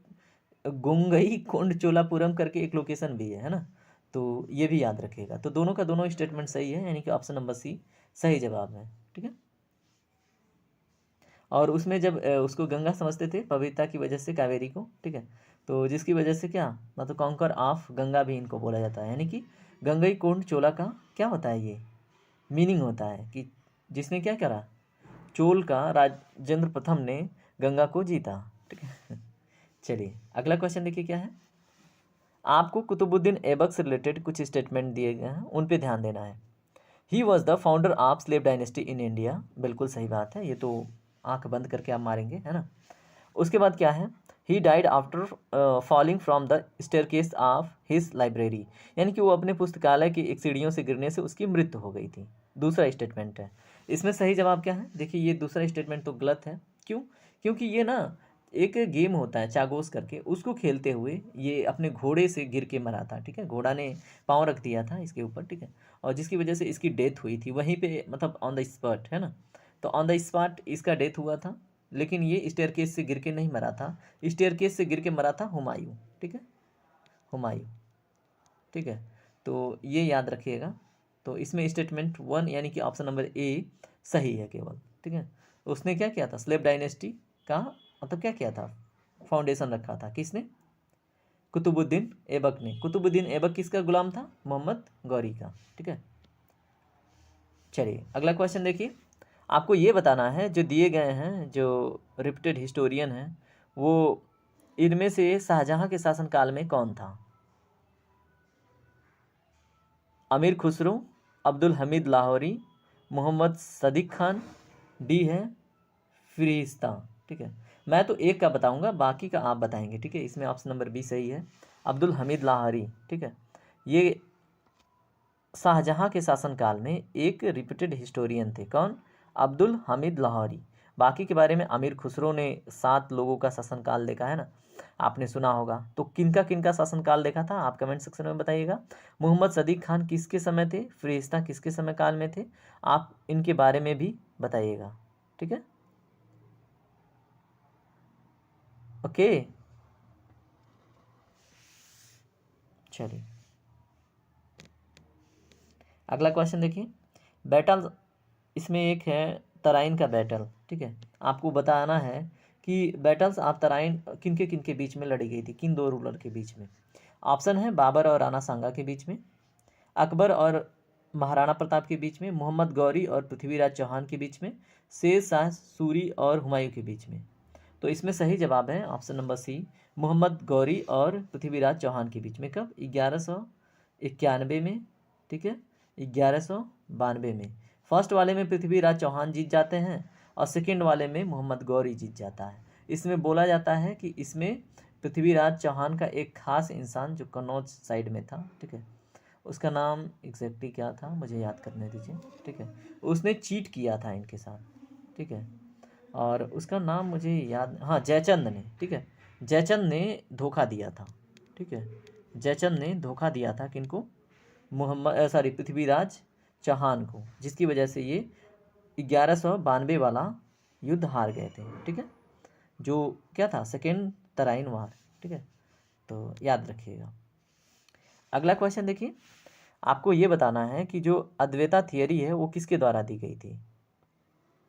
गुंगई कोंड चोलापुरम करके एक लोकेशन भी है ना। तो ये भी याद रखिएगा, तो दोनों का दोनों स्टेटमेंट सही है, यानी कि ऑप्शन नंबर सी सही जवाब है, ठीक है। और उसमें जब उसको गंगा समझते थे पवित्रता की वजह से कावेरी को, ठीक है, तो जिसकी वजह से क्या मतलब कॉन्कर ऑफ गंगा भी इनको बोला जाता है, यानी कि गंगई कोंड चोला का क्या होता है, ये मीनिंग होता है कि जिसने क्या करा, चोल का राजेंद्र प्रथम ने गंगा को जीता, ठीक है। चलिए अगला क्वेश्चन देखिए क्या है, आपको कुतुबुद्दीन ऐबक से रिलेटेड कुछ स्टेटमेंट दिए गए हैं, उन पे ध्यान देना है। He was the founder of slave dynasty in India, बिल्कुल सही बात है, ये तो आंख बंद करके आप मारेंगे, है ना। उसके बाद क्या है, he died after falling from the staircase of his library, यानी कि वो अपने पुस्तकालय की एक सीढ़ियों से गिरने से उसकी मृत्यु हो गई थी। दूसरा स्टेटमेंट है। इसमें सही जवाब क्या है, देखिए ये दूसरा स्टेटमेंट तो गलत है। क्यों? क्योंकि ये ना एक गेम होता है चागोस करके, उसको खेलते हुए ये अपने घोड़े से गिर के मरा था, ठीक है। घोड़ा ने पाँव रख दिया था इसके ऊपर, ठीक है, और जिसकी वजह से इसकी डेथ हुई थी वहीं पे, मतलब ऑन द स्पॉट, है ना। तो ऑन द स्पॉट इसका डेथ हुआ था, लेकिन ये स्टेयरकेस से गिर के नहीं मरा था। स्टेयरकेस से गिर के मरा था हुमायूं, ठीक है, हुमायूं, ठीक है। तो ये याद रखिएगा। तो इसमें स्टेटमेंट 1 यानी कि ऑप्शन नंबर ए सही है केवल, ठीक है। उसने क्या किया था, स्लेव डायनेस्टी का मतलब क्या किया था, फाउंडेशन रखा था, किसने, कुतुबुद्दीन ऐबक ने। कुतुबुद्दीन ऐबक किसका गुलाम था, मोहम्मद गौरी का, ठीक है। चलिए अगला क्वेश्चन देखिए। आपको ये बताना है, जो दिए गए हैं, जो रिप्यूटेड हिस्टोरियन हैं, वो इनमें से शाहजहां के शासनकाल में कौन था। अमीर खुसरो, अब्दुल हमीद लाहौरी, मोहम्मद सदीक खान, डी है फिरिश्ता, ठीक है। मैं तो एक का बताऊंगा, बाकी का आप बताएंगे, ठीक है। इसमें ऑप्शन नंबर बी सही है, अब्दुल हमीद लाहौरी, ठीक है। ये शाहजहां के शासनकाल में एक रिप्यूटेड हिस्टोरियन थे, कौन, अब्दुल हमीद लाहौरी। बाकी के बारे में अमीर खुसरो ने 7 लोगों का शासनकाल देखा है ना, आपने सुना होगा। तो किनका शासनकाल देखा था, आप कमेंट सेक्शन में बताइएगा। मोहम्मद सदीक खान किसके समय थे, फिरिश्ता किसके समय काल में थे, आप इनके बारे में भी बताइएगा, ठीक है। ओके, चलिए अगला क्वेश्चन देखिए। बैटल, इसमें एक है तराइन का बैटल, ठीक है। आपको बताना है कि बैटल्स ऑफ तराइन किन के बीच में लड़ी गई थी, किन 2 रूलर के बीच में। ऑप्शन है बाबर और राणा सांगा के बीच में, अकबर और महाराणा प्रताप के बीच में, मोहम्मद गौरी और पृथ्वीराज चौहान के बीच में, शेर शाह सूरी और हुमायूं के बीच में। तो इसमें सही जवाब है option number C, Mohammad Ghori और पृथ्वीराज चौहान के बीच में। कब, 1191 में, ठीक है, 1192 में। फर्स्ट वाले में पृथ्वीराज चौहान जीत जाते हैं और सेकंड वाले में मोहम्मद गौरी जीत जाता है। इसमें बोला जाता है कि इसमें पृथ्वीराज चौहान का एक खास इंसान जो कन्नौज साइड में था, ठीक है, उसका नाम एग्जैक्टली क्या था मुझे याद करने दीजिए, ठीक है, उसने चीट किया था इनके साथ, ठीक है, और उसका नाम मुझे याद, हाँ जयचंद ने, ठीक है, जयचंद ने धोखा दिया था, ठीक है, जयचंद ने धोखा दिया था किनको, मोहम्मद सॉरी पृथ्वीराज चौहान को, जिसकी वजह से ये 1192 वाला युद्ध हार गए थे, ठीक है, जो क्या था, सेकेंड तराइन वार, ठीक है। तो याद रखिएगा। अगला क्वेश्चन देखिए। आपको ये बताना है कि जो अद्वैता थियरी है वो किसके द्वारा दी गई थी,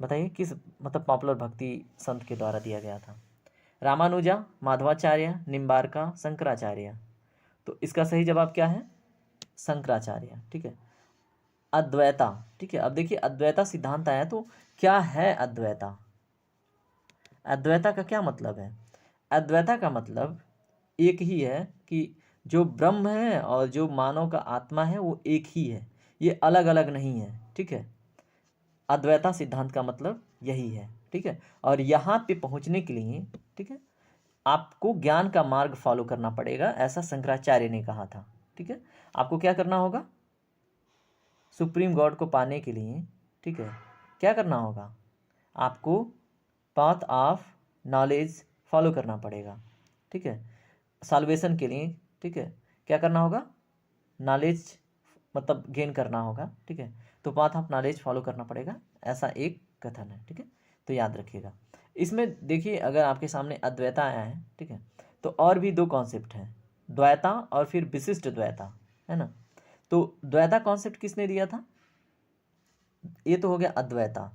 बताइए, किस मतलब पॉपुलर भक्ति संत के द्वारा दिया गया था। रामानुजा, माधवाचार्य, निम्बारका, शंकराचार्य। तो इसका सही जवाब क्या है, शंकराचार्य, ठीक है। अद्वैता, ठीक है। अब देखिए अद्वैता सिद्धांत आया, तो क्या है अद्वैता, अद्वैता का क्या मतलब है। अद्वैता का मतलब एक ही है कि जो ब्रह्म है और जो मानव का आत्मा है वो एक ही है, ये अलग अलग नहीं है, ठीक है। अद्वैता सिद्धांत का मतलब यही है, ठीक है। और यहाँ पे पहुँचने के लिए, ठीक है, आपको ज्ञान का मार्ग फॉलो करना पड़ेगा, ऐसा शंकराचार्य ने कहा था, ठीक है। आपको क्या करना होगा, सुप्रीम गॉड को पाने के लिए, ठीक है, क्या करना होगा, आपको पाथ ऑफ नॉलेज फॉलो करना पड़ेगा, ठीक है, साल्वेशन के लिए, ठीक है। क्या करना होगा, नॉलेज मतलब गेन करना होगा, ठीक है। तो पाथ ऑफ नॉलेज फॉलो करना पड़ेगा, ऐसा एक कथन है, ठीक है। तो याद रखिएगा। इसमें देखिए अगर आपके सामने अद्वैता आया है, ठीक है, तो और भी 2 कॉन्सेप्ट हैं, द्वैता और फिर विशिष्ट द्वैता, है ना। तो द्वैता कॉन्सेप्ट किसने दिया था, ये तो हो गया अद्वैता।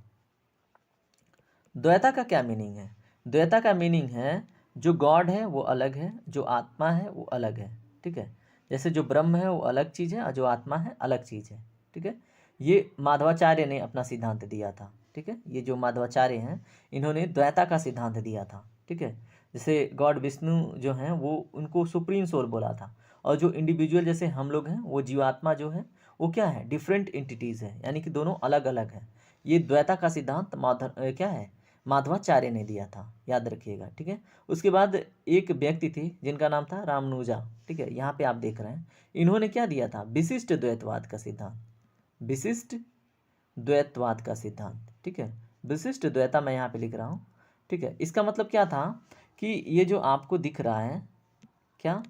द्वैता का क्या मीनिंग है, द्वैता का मीनिंग है जो गॉड है वो अलग है, जो आत्मा है वो अलग है, ठीक है। जैसे जो ब्रह्म है वो अलग चीज़ है और जो आत्मा है अलग चीज़ है, ठीक है। ये माधवाचार्य ने अपना सिद्धांत दिया था, ठीक है। ये जो माधवाचार्य हैं इन्होंने द्वैता का सिद्धांत दिया था, ठीक है। जैसे गॉड विष्णु जो हैं वो उनको सुप्रीम सोल बोला था, और जो इंडिविजुअल जैसे हम लोग हैं वो जीवात्मा जो है वो क्या है, डिफरेंट एंटिटीज़ है, यानी कि दोनों अलग अलग है। ये द्वैता का सिद्धांत क्या है, माधवाचार्य ने दिया था, याद रखिएगा, ठीक है। उसके बाद एक व्यक्ति थे जिनका नाम था रामानुजा, ठीक है, यहाँ पे आप देख रहे हैं। इन्होंने क्या दिया था, विशिष्ट द्वैतवाद का सिद्धांत, विशिष्ट द्वैतवाद का सिद्धांत, ठीक है। विशिष्ट द्वैता मैं यहाँ पे लिख रहा हूँ, ठीक है। इसका मतलब क्या था कि ये जो आपको दिख रहा है क्या,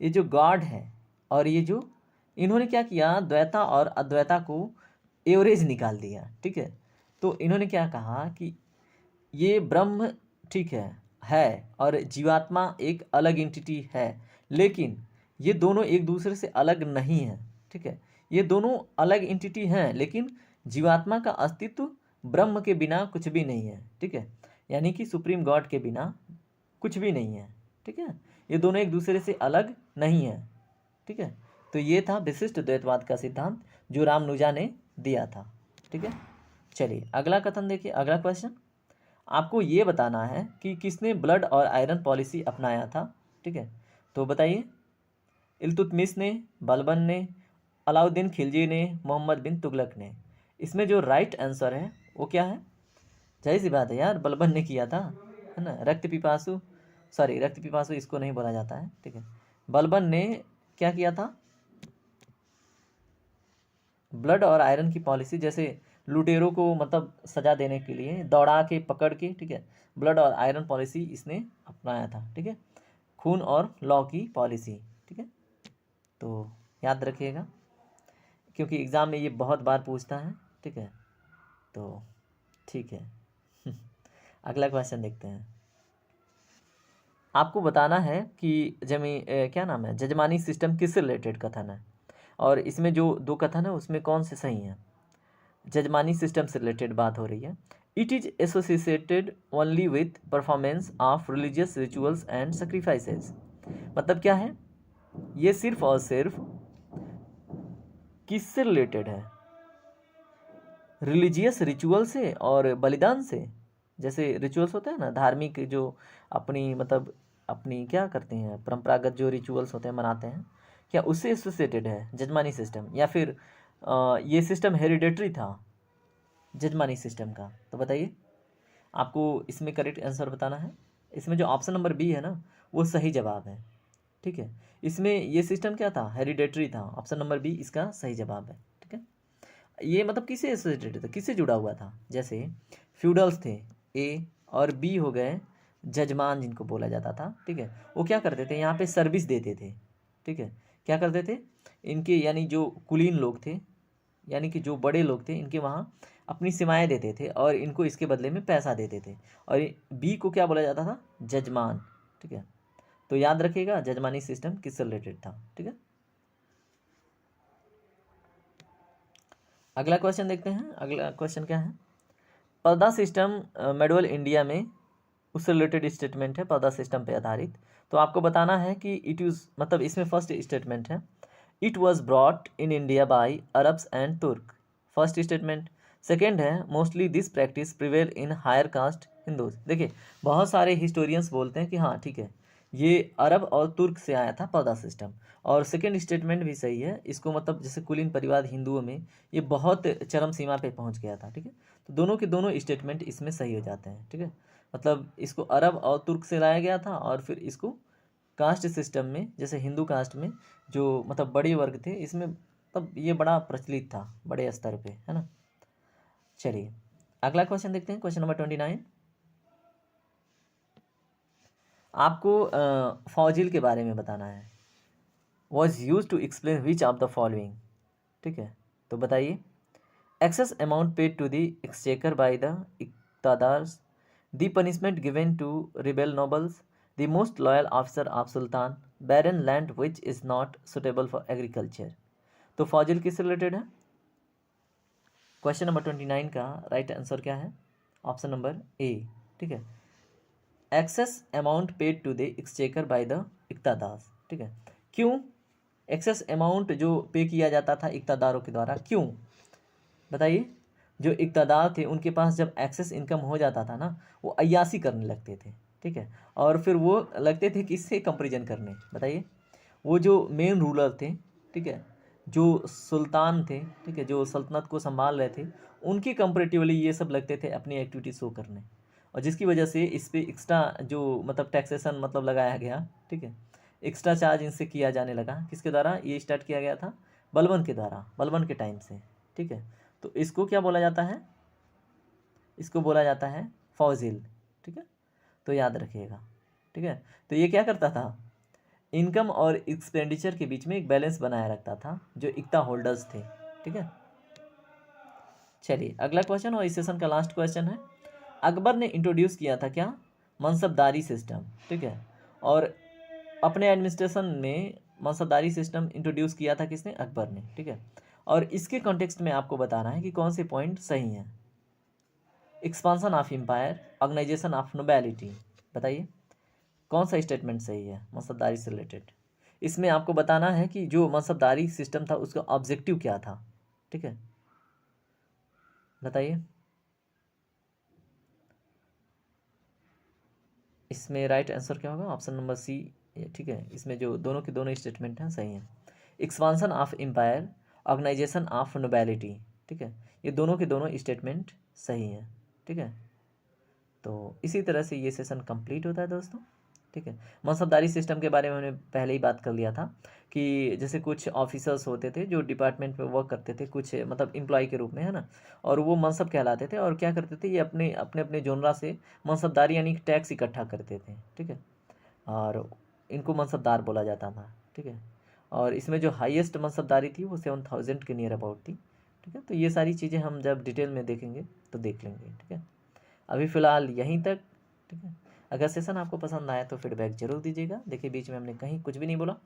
ये जो गॉड है और ये जो, इन्होंने क्या किया, द्वैता और अद्वैता को एवरेज निकाल दिया, ठीक है। तो इन्होंने क्या कहा कि ये ब्रह्म, ठीक है और जीवात्मा एक अलग एंटिटी है, लेकिन ये दोनों एक दूसरे से अलग नहीं है, ठीक है। ये दोनों अलग एंटिटी हैं, लेकिन जीवात्मा का अस्तित्व ब्रह्म के बिना कुछ भी नहीं है, ठीक है। यानी कि सुप्रीम गॉड के बिना कुछ भी नहीं है, ठीक है। ये दोनों एक दूसरे से अलग नहीं है, ठीक है। तो ये था विशिष्ट द्वैतवाद का सिद्धांत जो रामानुजा ने दिया था, ठीक है। चलिए अगला कथन देखिए, अगला क्वेश्चन आपको ये बताना है कि किसने ब्लड और आयरन पॉलिसी अपनाया था, ठीक है। तो बताइए, इल्तुतमिश ने, बलबन ने, अलाउद्दीन खिलजी ने, मोहम्मद बिन तुगलक ने। इसमें जो राइट आंसर है वो क्या है, जाहिर सी बात है यार, बलबन ने किया था, है ना। रक्त पिपासु, सॉरी रक्त पिपासु इसको नहीं बोला जाता है, ठीक है। बलबन ने क्या किया था, ब्लड और आयरन की पॉलिसी, जैसे लुटेरों को मतलब सजा देने के लिए दौड़ा के पकड़ के, ठीक है, ब्लड और आयरन पॉलिसी इसने अपनाया था, ठीक है। खून और लॉ की पॉलिसी, ठीक है। तो याद रखिएगा क्योंकि एग्ज़ाम में ये बहुत बार पूछता है, ठीक है। तो ठीक है अगला क्वेश्चन देखते हैं। आपको बताना है कि क्या नाम है, जजमानी सिस्टम किससे रिलेटेड कथन है, और इसमें जो दो कथन है उसमें कौन से सही हैं। जजमानी सिस्टम से रिलेटेड बात हो रही है। It is associated only with performance of religious rituals and sacrifices. मतलब क्या है, ये सिर्फ और सिर्फ किससे रिलेटेड है, रिलीजियस रिचुअल से और बलिदान से। जैसे रिचुअल्स होते हैं ना, धार्मिक जो अपनी मतलब अपनी क्या करते हैं, परंपरागत जो रिचुअल्स होते हैं मनाते हैं, क्या उससे एसोसिएटेड है जजमानी सिस्टम, या फिर ये सिस्टम हेरिडेटरी था जजमानी सिस्टम का। तो बताइए, आपको इसमें करेक्ट आंसर बताना है। इसमें जो ऑप्शन नंबर बी है ना वो सही जवाब है, ठीक है। इसमें ये सिस्टम क्या था, हेरिडेटरी था, ऑप्शन नंबर बी इसका सही जवाब है, ठीक है। ये मतलब किससे एसोसिएटेड था, किससे जुड़ा हुआ था, जैसे फ्यूडल्स थे ए, और बी हो गए जजमान जिनको बोला जाता था, ठीक है। वो क्या करते थे, यहाँ पे सर्विस देते थे, ठीक है। क्या करते थे, इनके यानी जो कुलीन लोग थे, यानी कि जो बड़े लोग थे, इनके वहाँ अपनी सेवाएं देते थे और इनको इसके बदले में पैसा देते थे, और बी को क्या बोला जाता था, जजमान, ठीक है। तो याद रखिएगा जजमानी सिस्टम किससे रिलेटेड था, ठीक है। अगला क्वेश्चन देखते हैं। अगला क्वेश्चन क्या है, पर्दा सिस्टम मेडुअल इंडिया में उससे रिलेटेड स्टेटमेंट है, पर्दा सिस्टम पे आधारित। तो आपको बताना है कि इट यूज मतलब इसमें फर्स्ट स्टेटमेंट है, it was brought in India by Arabs and Turk, first statement. Second है, mostly this practice prevail in higher caste Hindus. देखिए बहुत सारे हिस्टोरियंस बोलते हैं कि हाँ ठीक है, ये अरब और तुर्क से आया था पर्दा सिस्टम, और सेकेंड स्टेटमेंट भी सही है। इसको मतलब जैसे कुलीन परिवार हिंदुओं में ये बहुत चरम सीमा पे पहुंच गया था, ठीक है। तो दोनों के दोनों स्टेटमेंट इसमें सही हो जाते हैं, ठीक है। मतलब इसको अरब और तुर्क से लाया गया था, और फिर इसको कास्ट सिस्टम में जैसे हिंदू कास्ट में जो मतलब बड़े वर्ग थे इसमें तब ये बड़ा प्रचलित था बड़े स्तर पे, है ना। चलिए अगला क्वेश्चन देखते हैं, क्वेश्चन नंबर 29। आपको फॉजिल के बारे में बताना है, was use to explain which of the following, ठीक है। तो बताइए, excess amount paid to the exchequer by the iqtadars, the punishment given to rebel nobles, the most loyal officer of sultan, barren land which is not suitable for agriculture। तो fossil किससे related है, question number 29 का right answer क्या है, option number A, ठीक है। Excess amount paid to the exchequer by the iqtadar, ठीक है। क्यों एक्सेस अमाउंट जो पे किया जाता था इक्तादारों के द्वारा, क्यों बताइए। जो इक़्तिदार थे उनके पास जब एक्सेस इनकम हो जाता था ना, वो अय्यासी करने लगते थे, ठीक है। और फिर वो लगते थे किससे कंपैरिजन करने, बताइए। वो जो मेन रूलर थे, ठीक है, जो सुल्तान थे, ठीक है, जो सल्तनत को संभाल रहे थे, उनकी कंपेरेटिवली ये सब लगते थे अपनी एक्टिविटी शो करने, और जिसकी वजह से इस पे एक्स्ट्रा जो मतलब टैक्सेशन मतलब लगाया गया, ठीक है, एक्स्ट्रा चार्ज इनसे किया जाने लगा। किसके द्वारा ये स्टार्ट किया गया था? बलबन के द्वारा, बलबन के टाइम से, ठीक है। तो इसको क्या बोला जाता है? इसको बोला जाता है फौजिल, ठीक है, तो याद रखिएगा, ठीक है। तो ये क्या करता था? इनकम और एक्सपेंडिचर के बीच में एक बैलेंस बनाए रखता था, जो इक्ता होल्डर्स थे, ठीक है। चलिए अगला क्वेश्चन, और इस सेशन का लास्ट क्वेश्चन है। अकबर ने इंट्रोड्यूस किया था क्या? मनसबदारी सिस्टम, ठीक है। और अपने एडमिनिस्ट्रेशन में मनसबदारी सिस्टम इंट्रोड्यूस किया था किसने? अकबर ने, ठीक है। और इसके कॉन्टेक्स्ट में आपको बताना है कि कौन से पॉइंट सही हैं। Expansion of empire, organisation of nobility, बताइए कौन सा स्टेटमेंट सही है मनसबदारी से रिलेटेड। इसमें आपको बताना है कि जो मनसबदारी सिस्टम था उसका ऑब्जेक्टिव क्या था, ठीक है, बताइए। इसमें राइट आंसर क्या होगा? ऑप्शन नंबर सी, ठीक है। इसमें जो दोनों के दोनों स्टेटमेंट हैं सही हैं। Expansion of empire, organisation of nobility, ठीक है, ये दोनों के दोनों स्टेटमेंट सही हैं, ठीक है। तो इसी तरह से ये सेशन कंप्लीट होता है दोस्तों, ठीक है। मनसबदारी सिस्टम के बारे में हमने पहले ही बात कर लिया था कि जैसे कुछ ऑफिसर्स होते थे जो डिपार्टमेंट में वर्क करते थे, कुछ मतलब एम्प्लॉय के रूप में, है ना, और वो मनसब कहलाते थे, और क्या करते थे, ये अपने अपने अपने जोनरा से मनसबदारी यानी टैक्स इकट्ठा करते थे, ठीक है, और इनको मनसबदार बोला जाता था, ठीक है। और इसमें जो हाईएस्ट मनसबदारी थी वो 7,000 के नियर अबाउट थी, ठीक है। तो ये सारी चीज़ें हम जब डिटेल में देखेंगे तो देख लेंगे, ठीक है। अभी फ़िलहाल यहीं तक, ठीक है। अगर सेशन आपको पसंद आया तो फीडबैक ज़रूर दीजिएगा। देखिए बीच में हमने कहीं कुछ भी नहीं बोला,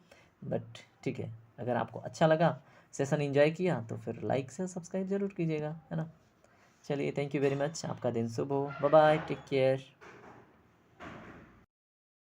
बट ठीक है, अगर आपको अच्छा लगा, सेशन एंजॉय किया, तो फिर लाइक से सब्सक्राइब ज़रूर कीजिएगा, है ना। चलिए थैंक यू वेरी मच, आपका दिन शुभ हो, बाय बाय, टेक केयर।